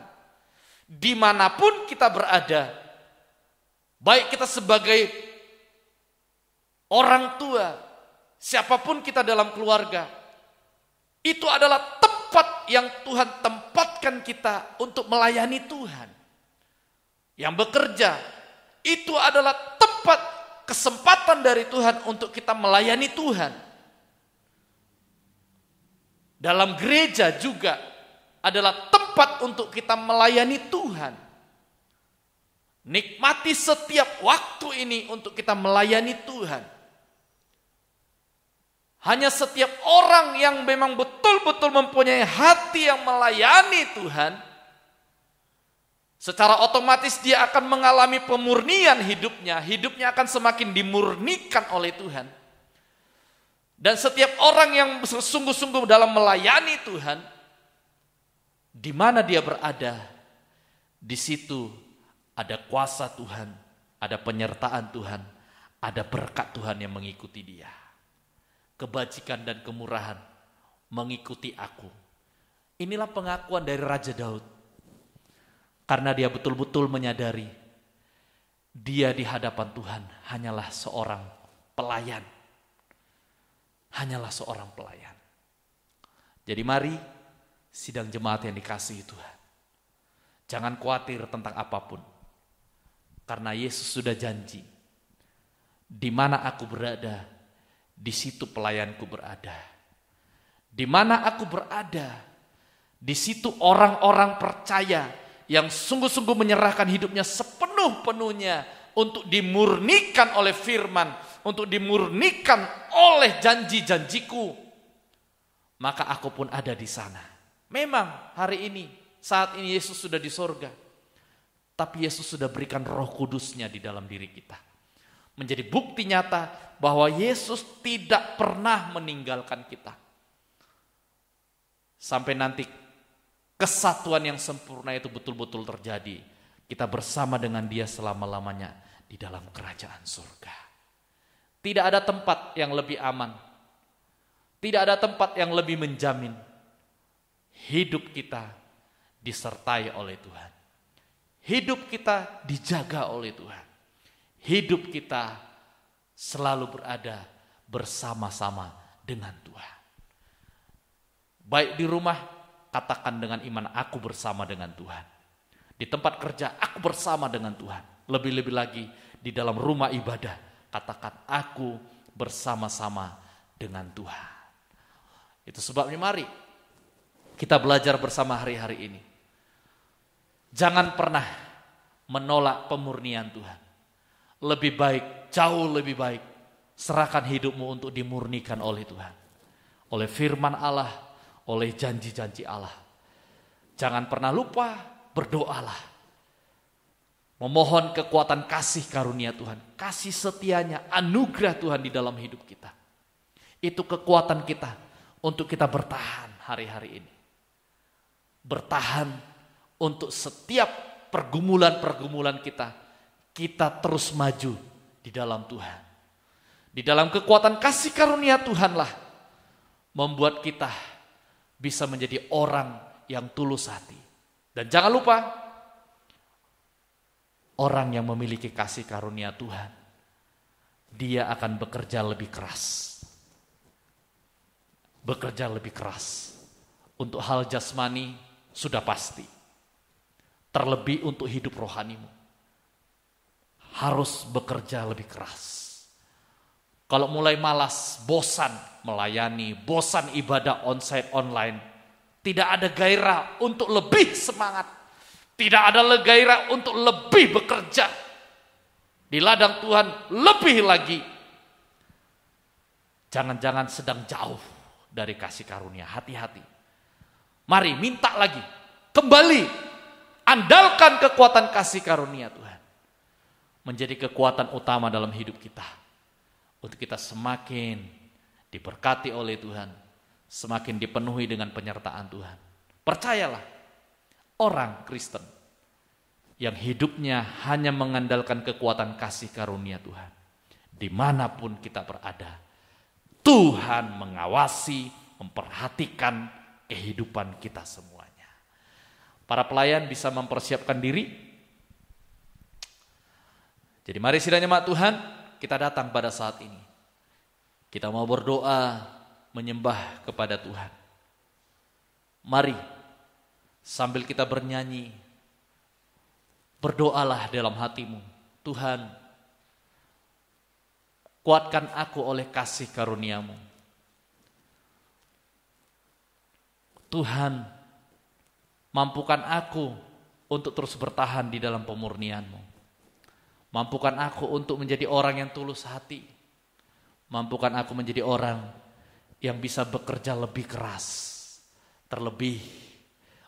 Dimanapun kita berada, baik kita sebagai orang tua, siapapun kita dalam keluarga, itu adalah tempat yang Tuhan tempatkan kita untuk melayani Tuhan. Yang bekerja, itu adalah tempat kesempatan dari Tuhan untuk kita melayani Tuhan. Dalam gereja juga adalah tempat untuk kita melayani Tuhan. Nikmati setiap waktu ini untuk kita melayani Tuhan. Hanya setiap orang yang memang betul-betul mempunyai hati yang melayani Tuhan, secara otomatis dia akan mengalami pemurnian hidupnya. Hidupnya akan semakin dimurnikan oleh Tuhan. Dan setiap orang yang sungguh-sungguh dalam melayani Tuhan, di mana dia berada, di situ ada kuasa Tuhan, ada penyertaan Tuhan, ada berkat Tuhan yang mengikuti dia. Kebajikan dan kemurahan mengikuti aku. Inilah pengakuan dari Raja Daud. Karena dia betul-betul menyadari dia di hadapan Tuhan hanyalah seorang pelayan. Hanyalah seorang pelayan. Jadi mari sidang jemaat yang dikasihi Tuhan. Jangan khawatir tentang apapun. Karena Yesus sudah janji. Di mana aku berada, di situ pelayanku berada. Di mana aku berada, di situ orang-orang percaya yang sungguh-sungguh menyerahkan hidupnya sepenuh-penuhnya untuk dimurnikan oleh firman, untuk dimurnikan oleh janji-janjiku, maka aku pun ada di sana. Memang hari ini, saat ini Yesus sudah di sorga, tapi Yesus sudah berikan Roh Kudusnya di dalam diri kita. Menjadi bukti nyata bahwa Yesus tidak pernah meninggalkan kita. Sampai nanti kesatuan yang sempurna itu betul-betul terjadi. Kita bersama dengan Dia selama-lamanya di dalam kerajaan surga. Tidak ada tempat yang lebih aman. Tidak ada tempat yang lebih menjamin. Hidup kita disertai oleh Tuhan. Hidup kita dijaga oleh Tuhan. Hidup kita selalu berada bersama-sama dengan Tuhan. Baik di rumah, katakan dengan iman, aku bersama dengan Tuhan. Di tempat kerja, aku bersama dengan Tuhan. Lebih-lebih lagi di dalam rumah ibadah, katakan aku bersama-sama dengan Tuhan. Itu sebabnya mari kita belajar bersama hari-hari ini. Jangan pernah menolak pemurnian Tuhan. Lebih baik, jauh lebih baik, serahkan hidupmu untuk dimurnikan oleh Tuhan. Oleh firman Allah, oleh janji-janji Allah. Jangan pernah lupa, berdoalah. Memohon kekuatan kasih karunia Tuhan. Kasih setianya, anugerah Tuhan di dalam hidup kita. Itu kekuatan kita untuk kita bertahan hari-hari ini. Bertahan untuk setiap pergumulan-pergumulan kita. Kita terus maju di dalam Tuhan. Di dalam kekuatan kasih karunia Tuhanlah membuat kita bisa menjadi orang yang tulus hati. Dan jangan lupa, orang yang memiliki kasih karunia Tuhan, dia akan bekerja lebih keras. Bekerja lebih keras. Untuk hal jasmani sudah pasti. Terlebih untuk hidup rohanimu. Harus bekerja lebih keras. Kalau mulai malas, bosan melayani, bosan ibadah onsite online, tidak ada gairah untuk lebih semangat, tidak ada gairah untuk lebih bekerja di ladang Tuhan lebih lagi. Jangan-jangan sedang jauh dari kasih karunia. Hati-hati. Mari minta lagi, kembali, andalkan kekuatan kasih karunia Tuhan menjadi kekuatan utama dalam hidup kita. Untuk kita semakin diberkati oleh Tuhan, semakin dipenuhi dengan penyertaan Tuhan. Percayalah, orang Kristen yang hidupnya hanya mengandalkan kekuatan kasih karunia Tuhan, dimanapun kita berada, Tuhan mengawasi, memperhatikan kehidupan kita semuanya. Para pelayan bisa mempersiapkan diri. Jadi mari sidang jemaat Tuhan, kita datang pada saat ini. Kita mau berdoa, menyembah kepada Tuhan. Mari, sambil kita bernyanyi, berdoalah dalam hatimu. Tuhan, kuatkan aku oleh kasih karuniamu. Tuhan, mampukan aku untuk terus bertahan di dalam pemurnianmu. Mampukan aku untuk menjadi orang yang tulus hati. Mampukan aku menjadi orang yang bisa bekerja lebih keras. Terlebih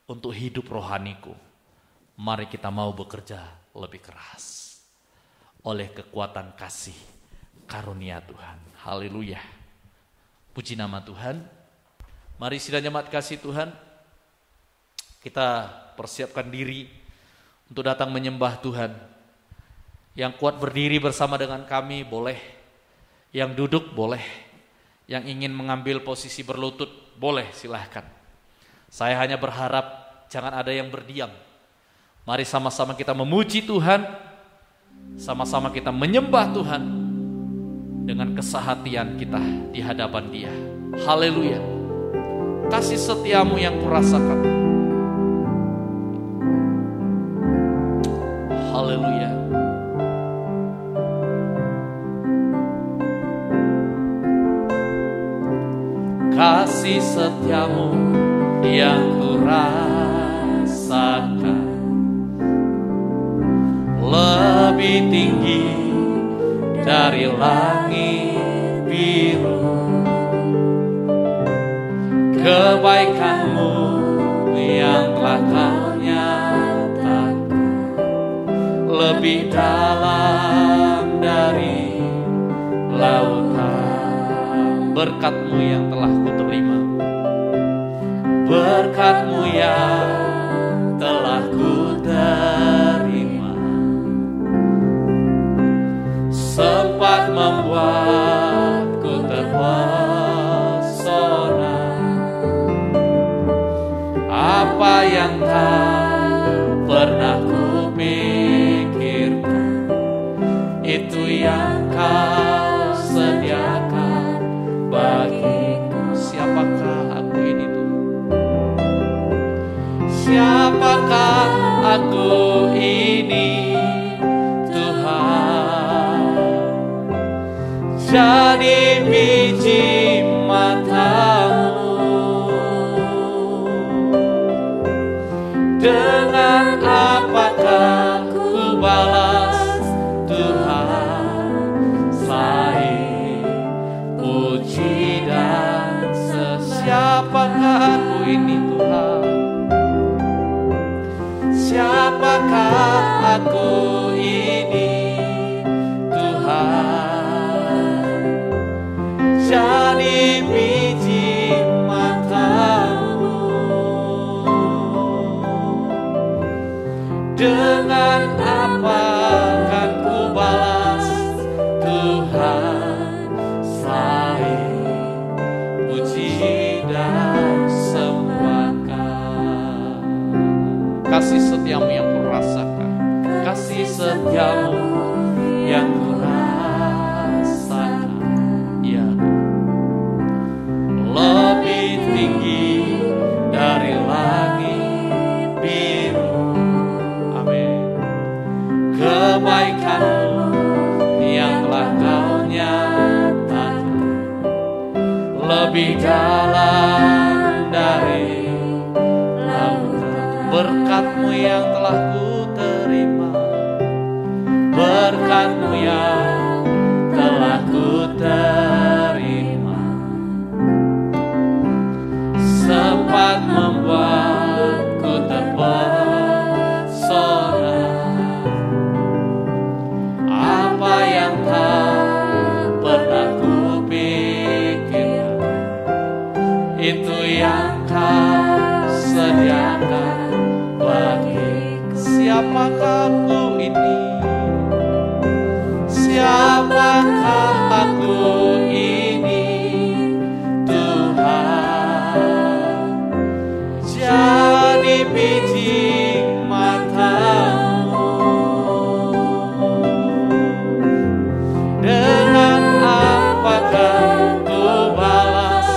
untuk hidup rohaniku. Mari kita mau bekerja lebih keras. Oleh kekuatan kasih karunia Tuhan. Haleluya. Puji nama Tuhan. Mari sidang jemaat kasih Tuhan. Kita persiapkan diri untuk datang menyembah Tuhan. Yang kuat berdiri bersama dengan kami boleh, yang duduk boleh, yang ingin mengambil posisi berlutut boleh, silahkan. Saya hanya berharap jangan ada yang berdiam. Mari sama-sama kita memuji Tuhan, sama-sama kita menyembah Tuhan dengan kesehatian kita di hadapan Dia. Haleluya. Kasih setiamu yang kurasakan. Haleluya. Kasih setiamu yang kurasakan lebih tinggi dari langit biru. Kebaikanmu yang telah kau nyatakan lebih dalam dari lautan. Berkat-Mu yang telah kuterima, berkat-Mu yang telah kuterima, sempat membuatku terpesona. Apa yang tak pernah kupikirkan, itu yang Kau sediakan bagiku. Siapakah aku ini Tuhan? Siapakah aku ini Tuhan? Jadi biji mata-Mu. Dengan apakah ku balas Tuhan selain puji dan siapakah aku ini Tuhan? Siapakah aku lebih dalam dari lautan. Berkat-Mu yang telah ku terima, berkat-Mu yang telah ku terima, sempat membuatku terpesona. Apa yang tak pernah ku pikirkan, itu yang Kau sediakan bagi. Siapakah aku ini? Siapakah aku ini, Tuhan? Jadi biji mata-Mu. Dengan apakah ku balas,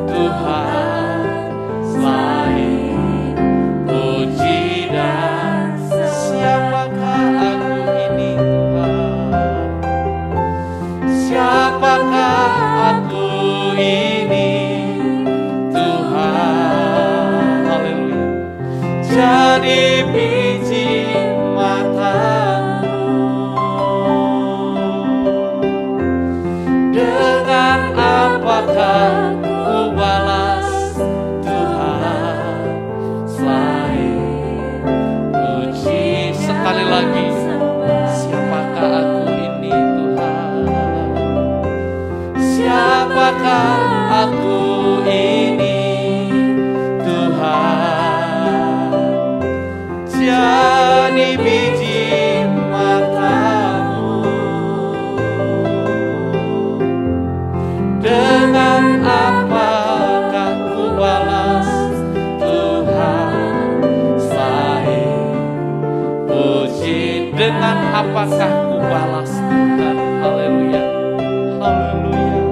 Tuhan, selain puji dan siapakah aku ini, Tuhan? Siapakah aku ini, Tuhan? Haleluya. Jadi biji mata-Mu. Dengan apakah ku balas, Tuhan, selain puji. Sekali lagi, siapakah aku ini, Tuhan? Siapakah aku ini, Tuhan? Jadi biji mata-Mu. Dengan apakah ku balas, Tuhan, selain puji? Dengan apakah ku balas, Tuhan? Haleluya, haleluya.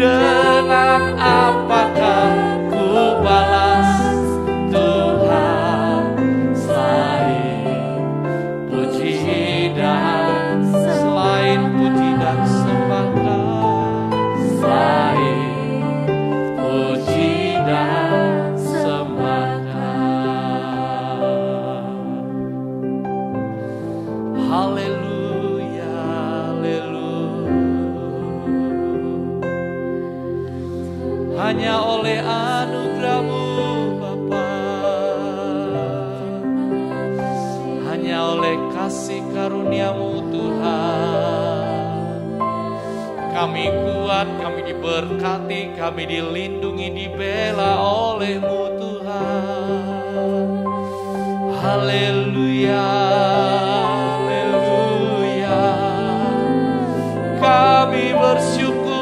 Dengan apakah ku balas, Tuhan, selain puji dan selain puji dan sembah, selain puji dan sembah. Haleluya, haleluya. Hanya oleh anugerah-Mu, Bapa, hanya oleh kasih karunia-Mu, Tuhan, kami kuat, kami diberkati, kami dilindungi, dibela oleh-Mu, Tuhan. Haleluya, haleluya. Kami bersyukur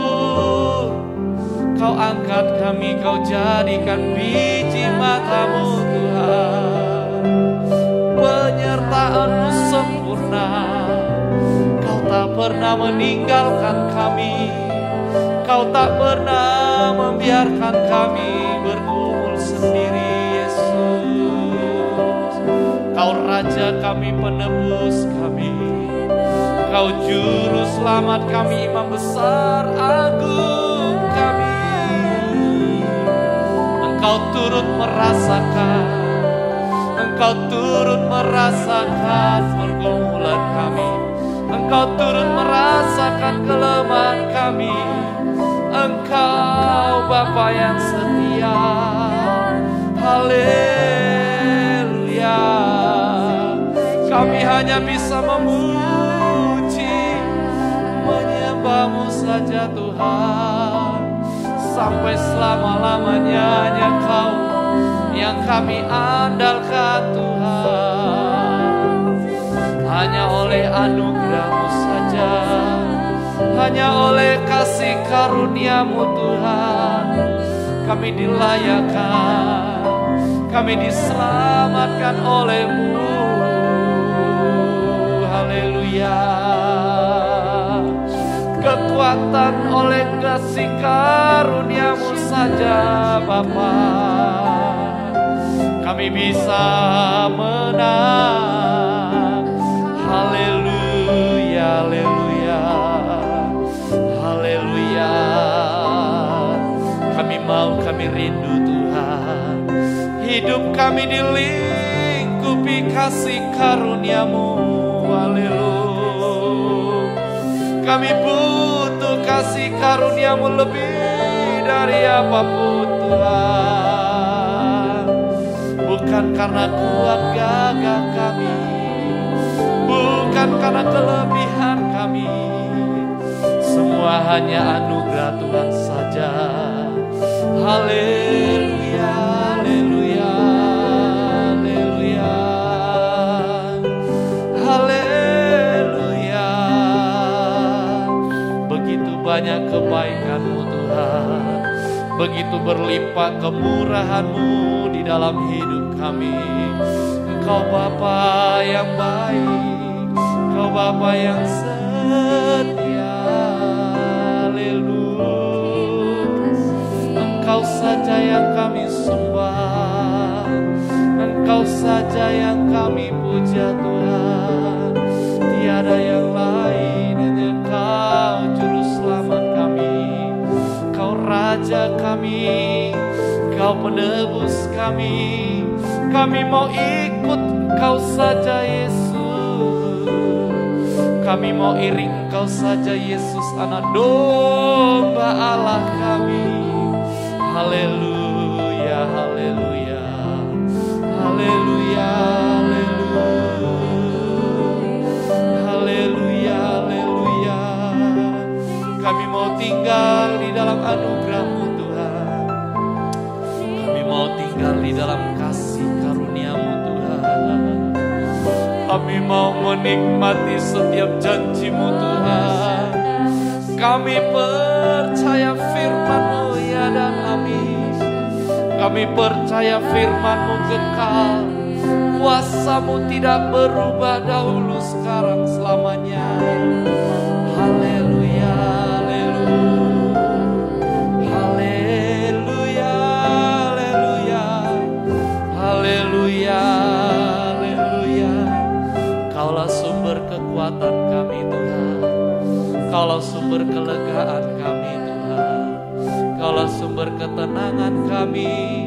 Kau angkat kami, Kau jadikan biji mata-Mu, Tuhan. Penyertaan-Mu sempurna, Kau tak pernah meninggalkan kami, Kau tak pernah membiarkan kami bergumul sendiri, Yesus. Kau Raja kami, penebus kami, Kau Juru Selamat kami, Imam besar agung kami. Engkau turut merasakan pergumulan kami, Engkau turut merasakan kelemahan kami. Engkau Bapa yang setia. Haleluya. Kami hanya bisa memuji, menyembah-Mu saja, Tuhan. Sampai selama-lamanya hanya Kau yang kami andalkan, Tuhan. Hanya oleh anugerah-Mu saja, hanya oleh kasih karunia-Mu, Tuhan, kami dilayakan, kami diselamatkan oleh-Mu. Haleluya. Kekuatan oleh kasih karunia-Mu saja, Bapa, kami bisa menang. Haleluya, haleluya, haleluya. kami rindu Tuhan. Hidup kami dilingkupi kasih karunia-Mu. Haleluya. Kami butuh kasih karunia-Mu lebih dari apapun Tuhan. Bukan karena kuat gagah kami, bukan karena kelebihan kami. Semua hanya anugerah Tuhan saja. Haleluya, haleluya, haleluya, haleluya. Begitu banyak kebaikan-Mu Tuhan, begitu berlimpah kemurahan-Mu di dalam hidup kami. Engkau Bapa yang baik, Engkau Bapa yang setia. Engkau saja yang kami sembah, Engkau saja yang kami puja Tuhan. Tiada yang lain, hanya Kau juru selamat kami. Kau Raja kami, Kau penebus kami. Kami mau ikut Engkau saja Yesus. Kami mau iring Engkau saja Yesus, anak domba Allah kami. Haleluya, haleluya, haleluya, haleluya, haleluya. Kami mau tinggal di dalam anugerah-Mu Tuhan. Kami mau tinggal di dalam kasih karunia-Mu Tuhan. Kami mau menikmati setiap janji-Mu Tuhan. Kami percaya firman-Mu ya dan amin. Kami percaya firman-Mu kekal. Kuasa-Mu tidak berubah dahulu, sekarang, selamanya. Haleluya, haleluya, haleluya, haleluya, haleluya. Kaulah sumber kekuatan kami Tuhan. Kaulah sumber kelegaan kami Tuhan. Kaulah sumber ketenangan kami.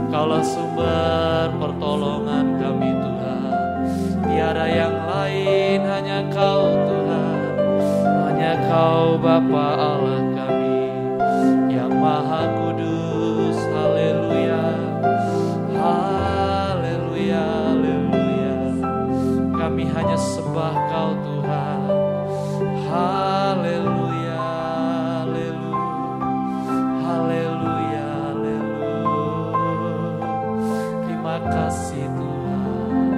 Kaulah sumber pertolongan kami Tuhan. Tiada yang lain, hanya Kau Tuhan. Hanya Kau Bapa Allah kami yang Maha Kudus. Haleluya, haleluya, haleluya. Kami hanya sembah Kau Tuhan. Haleluya, haleluya, haleluya, haleluya. Terima kasih Tuhan.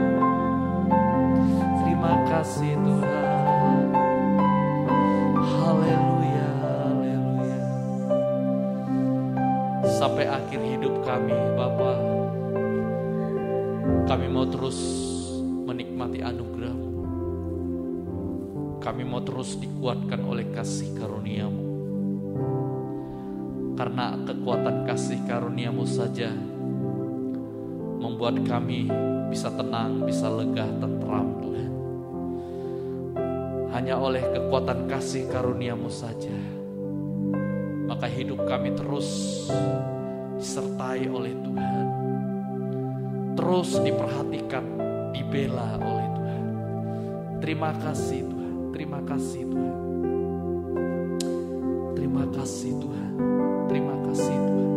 Terima kasih Tuhan. Haleluya, haleluya. Sampai akhir hidup kami Bapa, kami mau terus menikmati anugerah-Mu. Kami mau terus dikuatkan oleh kasih karunia-Mu. Karena kekuatan kasih karunia-Mu saja membuat kami bisa tenang, bisa lega, tentram Tuhan. Hanya oleh kekuatan kasih karunia-Mu saja, maka hidup kami terus disertai oleh Tuhan. Terus diperhatikan, dibela oleh Tuhan. Terima kasih Tuhan. Terima kasih Tuhan. Terima kasih Tuhan. Terima kasih Tuhan.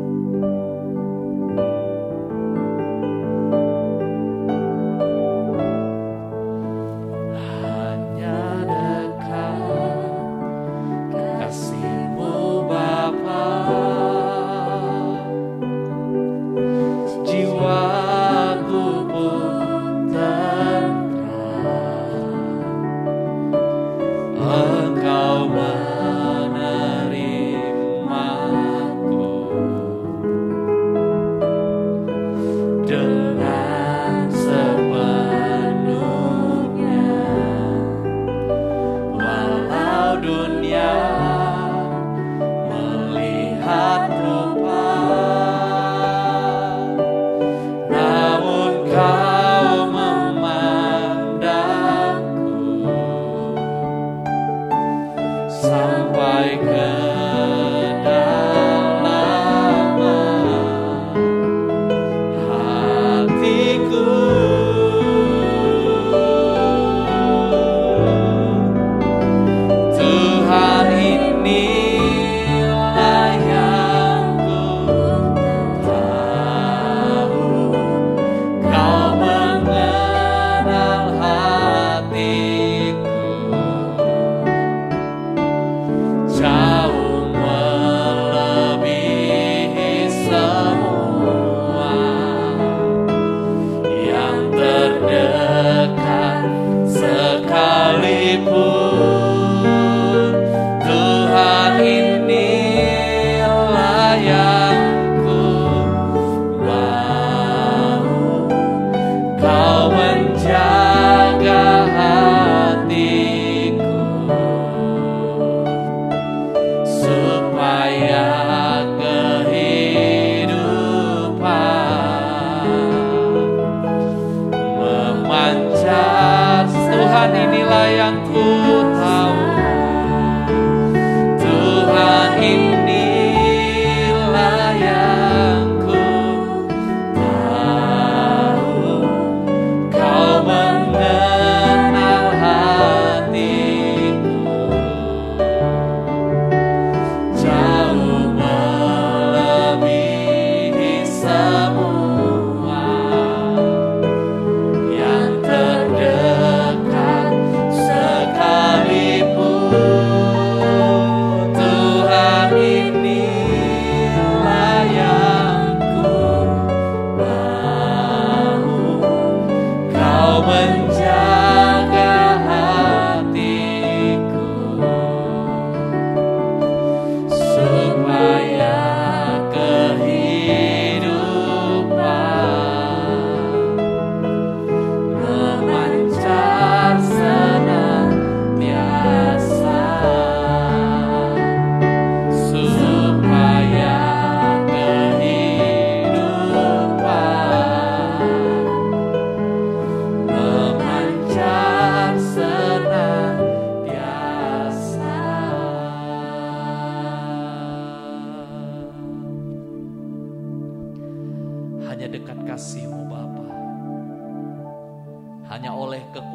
Hanya dekat kasih-Mu Bapa, jiwaku pun Engkau menerimaku dengan sepenuhnya. Walau dunia melihat rupa, namun Kau memandangku sampai kedalaman.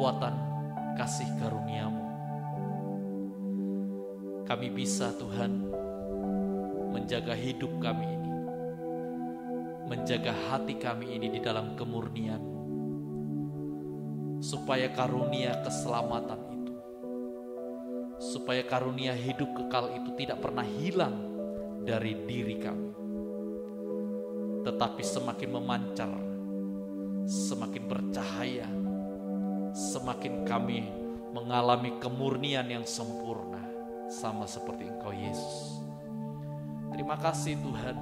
kekuatan kasih karunia-Mu. Kami bisa Tuhan menjaga hidup kami ini, menjaga hati kami ini di dalam kemurnian-Mu, supaya karunia keselamatan itu, supaya karunia hidup kekal itu tidak pernah hilang dari diri kami, tetapi semakin memancar, semakin bercahaya, semakin kami mengalami kemurnian yang sempurna, sama seperti Engkau Yesus. Terima kasih Tuhan,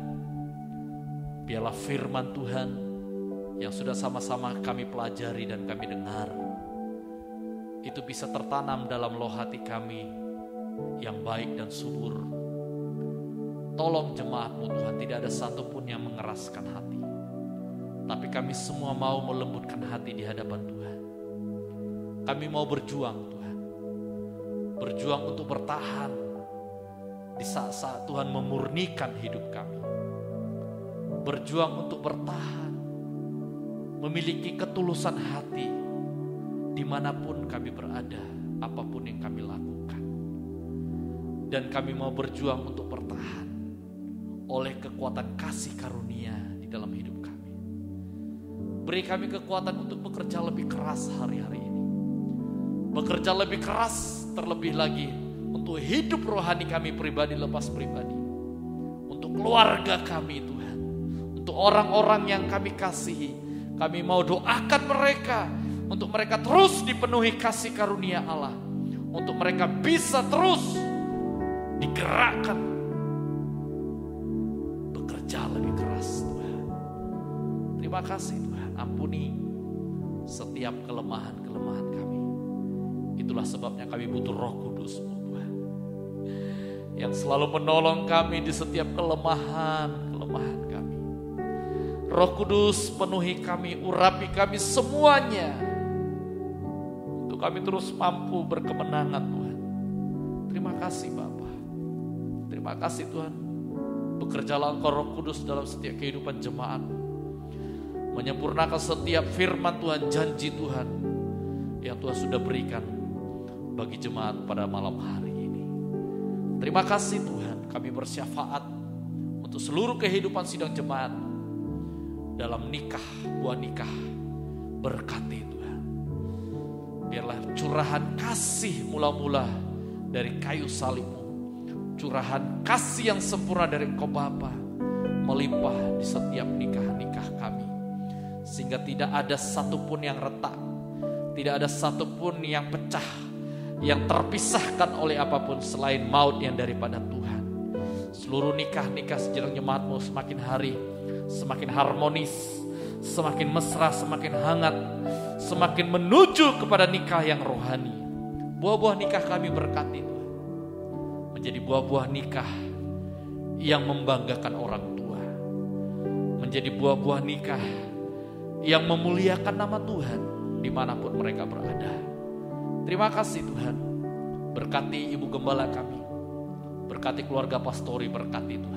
biarlah firman Tuhan yang sudah sama-sama kami pelajari dan kami dengar, itu bisa tertanam dalam loh hati kami yang baik dan subur. Tolong jemaat-Mu Tuhan, tidak ada satupun yang mengeraskan hati, tapi kami semua mau melembutkan hati di hadapan Tuhan. Kami mau berjuang Tuhan, berjuang untuk bertahan di saat-saat Tuhan memurnikan hidup kami, berjuang untuk bertahan, memiliki ketulusan hati dimanapun kami berada, apapun yang kami lakukan. Dan kami mau berjuang untuk bertahan oleh kekuatan kasih karunia di dalam hidup kami. Beri kami kekuatan untuk bekerja lebih keras hari-hari ini, bekerja lebih keras terlebih lagi untuk hidup rohani kami pribadi lepas pribadi, untuk keluarga kami Tuhan, untuk orang-orang yang kami kasihi. Kami mau doakan mereka, untuk mereka terus dipenuhi kasih karunia Allah, untuk mereka bisa terus digerakkan bekerja lebih keras Tuhan. Terima kasih Tuhan, ampuni setiap kelemahan-kelemahan kami. Itulah sebabnya kami butuh Roh Kudus-Mu Tuhan, yang selalu menolong kami di setiap kelemahan-kelemahan kami. Roh Kudus penuhi kami, urapi kami semuanya, untuk kami terus mampu berkemenangan Tuhan. Terima kasih Bapa, terima kasih Tuhan. Bekerjalah Engkau Roh Kudus dalam setiap kehidupan jemaat, menyempurnakan setiap firman Tuhan, janji Tuhan yang Tuhan sudah berikan bagi jemaat pada malam hari ini. Terima kasih Tuhan, kami bersyafaat untuk seluruh kehidupan sidang jemaat dalam nikah, buah nikah. Berkati Tuhan, biarlah curahan kasih mula-mula dari kayu salib-Mu, curahan kasih yang sempurna dari Engkau Bapa melimpah di setiap nikah-nikah kami, sehingga tidak ada satupun yang retak, tidak ada satupun yang pecah, yang terpisahkan oleh apapun selain maut yang daripada Tuhan. Seluruh nikah-nikah sejarah jemaat-Mu semakin hari semakin harmonis, semakin mesra, semakin hangat, semakin menuju kepada nikah yang rohani. Buah-buah nikah kami berkati Tuhan, menjadi buah-buah nikah yang membanggakan orang tua, menjadi buah-buah nikah yang memuliakan nama Tuhan dimanapun mereka berada. Terima kasih Tuhan, berkati Ibu Gembala kami, berkati keluarga pastori, berkati Tuhan.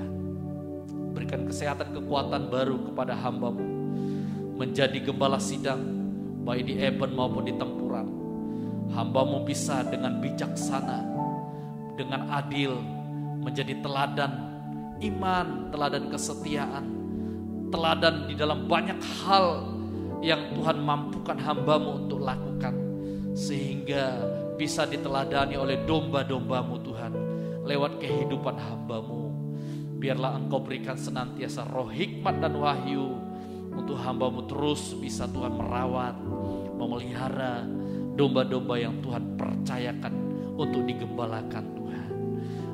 Berikan kesehatan, kekuatan baru kepada hamba-Mu, menjadi gembala sidang, baik di Eben maupun di tempuran. Hamba-Mu bisa dengan bijaksana, dengan adil, menjadi teladan iman, teladan kesetiaan, teladan di dalam banyak hal yang Tuhan mampukan hamba-Mu untuk lakukan, sehingga bisa diteladani oleh domba-domba-Mu Tuhan, lewat kehidupan hamba-Mu. Biarlah Engkau berikan senantiasa roh hikmat dan wahyu, untuk hamba-Mu terus bisa Tuhan merawat, memelihara domba-domba yang Tuhan percayakan untuk digembalakan Tuhan.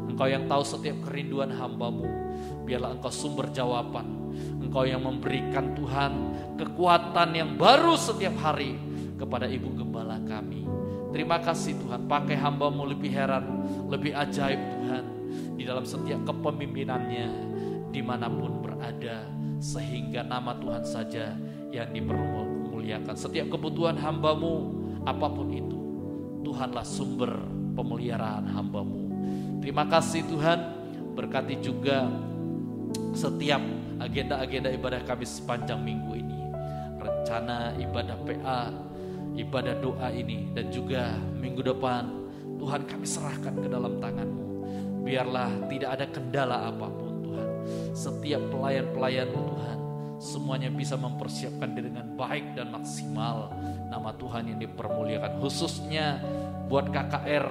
Engkau yang tahu setiap kerinduan hamba-Mu, biarlah Engkau sumber jawaban. Engkau yang memberikan Tuhan kekuatan yang baru setiap hari kepada Ibu Gembala kami. Terima kasih Tuhan, pakai hamba-Mu lebih heran, lebih ajaib Tuhan, di dalam setiap kepemimpinannya dimanapun berada, sehingga nama Tuhan saja yang dipermuliakan. Setiap kebutuhan hamba-Mu apapun itu, Tuhanlah sumber pemeliharaan hamba-Mu. Terima kasih Tuhan, berkati juga setiap agenda-agenda ibadah kami sepanjang minggu ini. Rencana ibadah PA ibadah doa ini dan juga minggu depan, Tuhan kami serahkan ke dalam tangan-Mu. Biarlah tidak ada kendala apapun Tuhan. Setiap pelayan-pelayan-Mu Tuhan, semuanya bisa mempersiapkan diri dengan baik dan maksimal. Nama Tuhan yang dipermuliakan, khususnya buat KKR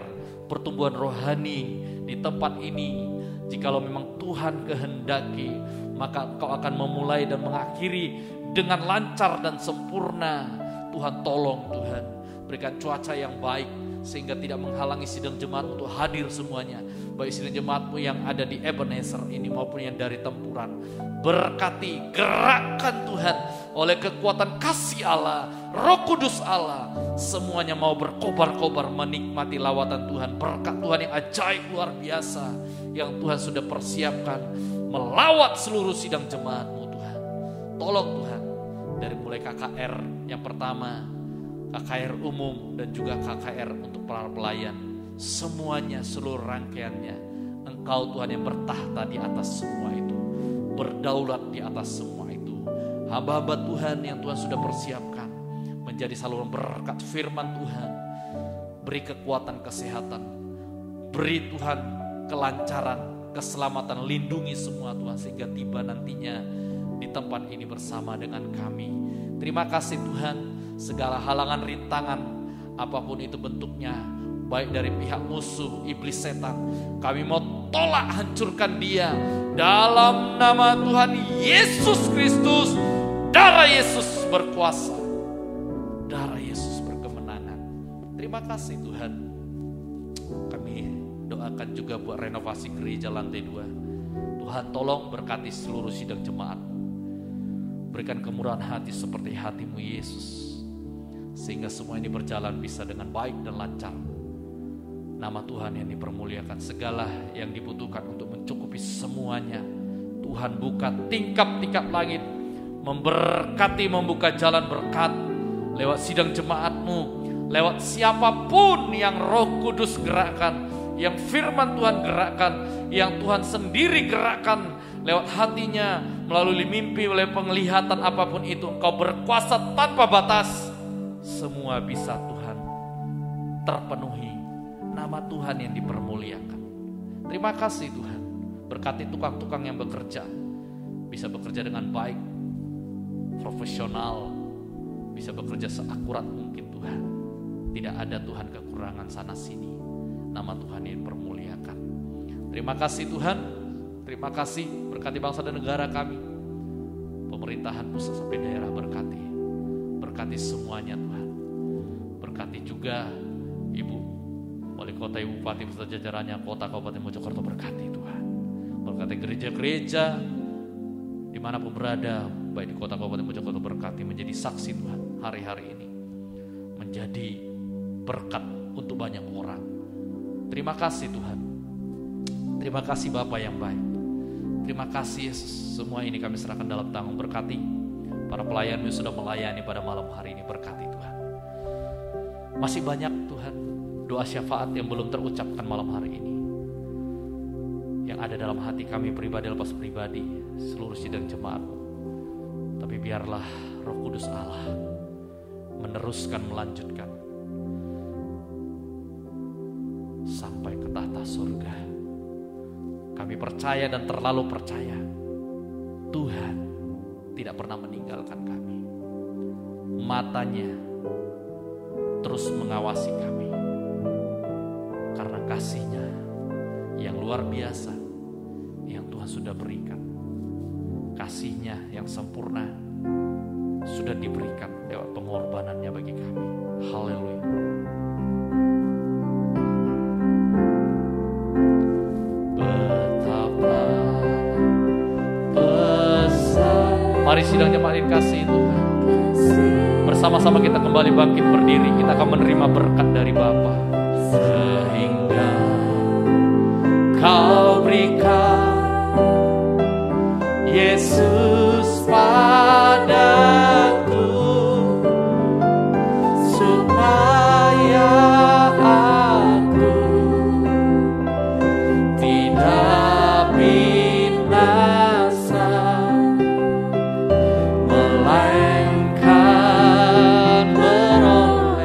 pertumbuhan rohani di tempat ini. Jikalau memang Tuhan kehendaki, maka Engkau akan memulai dan mengakhiri dengan lancar dan sempurna. Tuhan tolong Tuhan, berikan cuaca yang baik sehingga tidak menghalangi sidang jemaat untuk hadir semuanya. Baik sidang jemaat-Mu yang ada di Ebenezer ini maupun yang dari Tempuran. Berkati, gerakkan Tuhan oleh kekuatan kasih Allah, Roh Kudus Allah. Semuanya mau berkobar-kobar menikmati lawatan Tuhan. Berkat Tuhan yang ajaib luar biasa yang Tuhan sudah persiapkan melawat seluruh sidang jemaat-Mu Tuhan. Tolong Tuhan, dari mulai KKR yang pertama, KKR umum dan juga KKR untuk para pelayan, semuanya seluruh rangkaiannya, Engkau Tuhan yang bertahta di atas semua itu, berdaulat di atas semua itu. Hamba-hamba Tuhan yang Tuhan sudah persiapkan menjadi saluran berkat firman Tuhan, beri kekuatan kesehatan, beri Tuhan kelancaran, keselamatan, lindungi semua Tuhan sehingga tiba nantinya di tempat ini bersama dengan kami. Terima kasih Tuhan, segala halangan rintangan apapun itu bentuknya, baik dari pihak musuh, iblis setan, kami mau tolak, hancurkan dia dalam nama Tuhan Yesus Kristus. Darah Yesus berkuasa, darah Yesus berkemenangan. Terima kasih Tuhan. Kami doakan juga buat renovasi gereja lantai 2. Tuhan tolong berkati seluruh sidang jemaat, berikan kemurahan hati seperti hati-Mu Yesus, sehingga semua ini berjalan bisa dengan baik dan lancar. Nama Tuhan yang dipermuliakan, segala yang dibutuhkan untuk mencukupi semuanya. Tuhan buka tingkap-tingkap langit, memberkati, membuka jalan berkat lewat sidang jemaat-Mu, lewat siapapun yang Roh Kudus gerakkan, yang firman Tuhan gerakkan, yang Tuhan sendiri gerakkan lewat hatinya, melalui mimpi, melalui penglihatan apapun itu. Engkau berkuasa tanpa batas. Semua bisa Tuhan terpenuhi. Nama Tuhan yang dipermuliakan. Terima kasih Tuhan. Berkati tukang-tukang yang bekerja, bisa bekerja dengan baik, profesional, bisa bekerja seakurat mungkin Tuhan. Tidak ada Tuhan kekurangan sana sini. Nama Tuhan yang dipermuliakan. Terima kasih Tuhan. Terima kasih, berkati bangsa dan negara kami, pemerintahan pusat sampai daerah, berkati. Berkati semuanya Tuhan. Berkati juga Ibu Wali Kota, Ibu Bupati beserta jajarannya Kota Kabupaten Mojokerto, berkati Tuhan. Berkati gereja-gereja dimanapun berada, baik di Kota Kabupaten Mojokerto, berkati menjadi saksi Tuhan hari-hari ini, menjadi berkat untuk banyak orang. Terima kasih Tuhan. Terima kasih Bapa yang baik. Terima kasih Yesus. Semua ini kami serahkan dalam tangan. Berkati para pelayan yang sudah melayani pada malam hari ini, berkati Tuhan. Masih banyak Tuhan doa syafaat yang belum terucapkan malam hari ini, yang ada dalam hati kami pribadi lepas pribadi, seluruh sidang jemaat. Tapi biarlah Roh Kudus Allah meneruskan, melanjutkan sampai ke tahta surga. Kami percaya dan terlalu percaya Tuhan tidak pernah meninggalkan kami. Matanya terus mengawasi kami karena kasih-Nya yang luar biasa yang Tuhan sudah berikan. Kasih-Nya yang sempurna sudah diberikan lewat pengorbanannya bagi kami. Haleluya. Betapa besar. Mari sidang jemaat kasih Tuhan. Bersama-sama kita kembali bangkit berdiri. Kita akan menerima berkat dari Bapa. Sehingga Kau berikan Yesus padaku, supaya aku tidak binasa, melainkan beroleh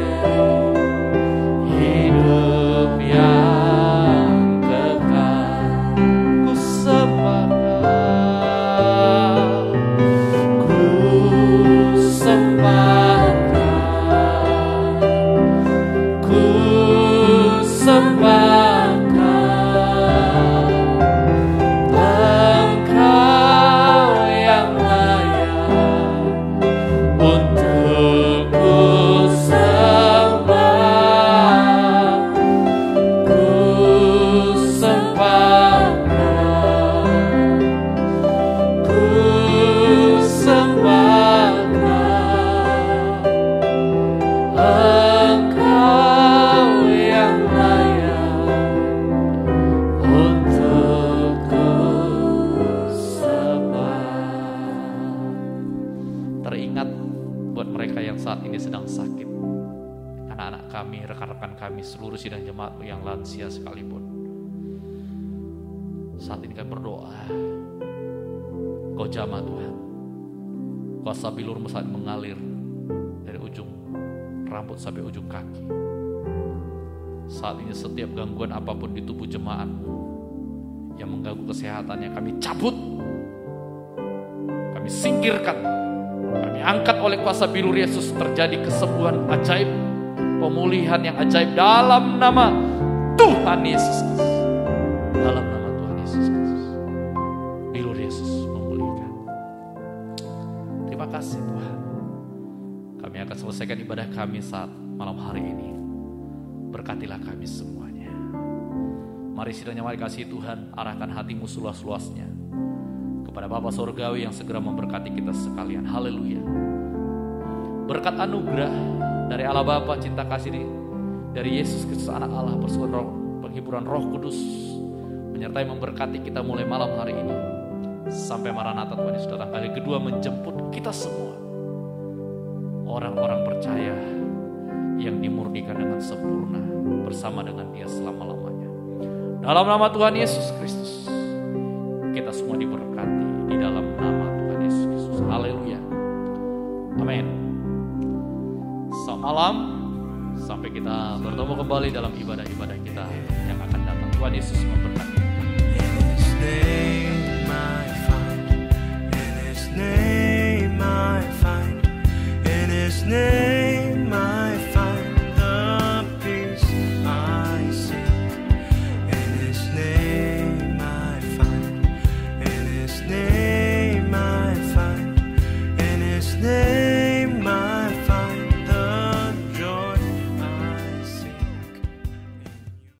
kami seluruh sidang jemaat-Mu yang lansia sekalipun. Saat ini kami berdoa, Kau jamah Tuhan, kuasa bilur-Mu saat mengalir dari ujung rambut sampai ujung kaki. Saat ini setiap gangguan apapun di tubuh jemaat-Mu yang mengganggu kesehatannya kami cabut, kami singkirkan, kami angkat oleh kuasa bilur Yesus. Terjadi kesembuhan ajaib, pemulihan yang ajaib dalam nama Tuhan Yesus Kristus. Dalam nama Tuhan Yesus Kristus, bilur Yesus memulihkan. Terima kasih Tuhan. Kami akan selesaikan ibadah kami saat malam hari ini. Berkatilah kami semuanya. Mari sidangnya, mari kasih Tuhan, arahkan hatimu seluas-luasnya kepada Bapa Sorgawi yang segera memberkati kita sekalian. Haleluya. Berkat anugerah dari Allah Bapa, cinta kasih dari Yesus Kristus Anak Allah, persekutuan penghiburan Roh Kudus menyertai memberkati kita mulai malam hari ini sampai Maranatha Tuhan Yesus datang kali kedua menjemput kita semua, orang-orang percaya yang dimurnikan dengan sempurna bersama dengan Dia selama-lamanya. Dalam nama Tuhan Yesus Kristus, kita semua diberkati di dalam nama Tuhan Yesus Kristus. Haleluya. Amin. Selamat malam. Sampai kita bertemu kembali dalam ibadah-ibadah kita yang akan datang. Tuhan Yesus memberkati. In His name I find, in His name I find, in His name I find the peace I seek. In His name I find, in His name I find, in His name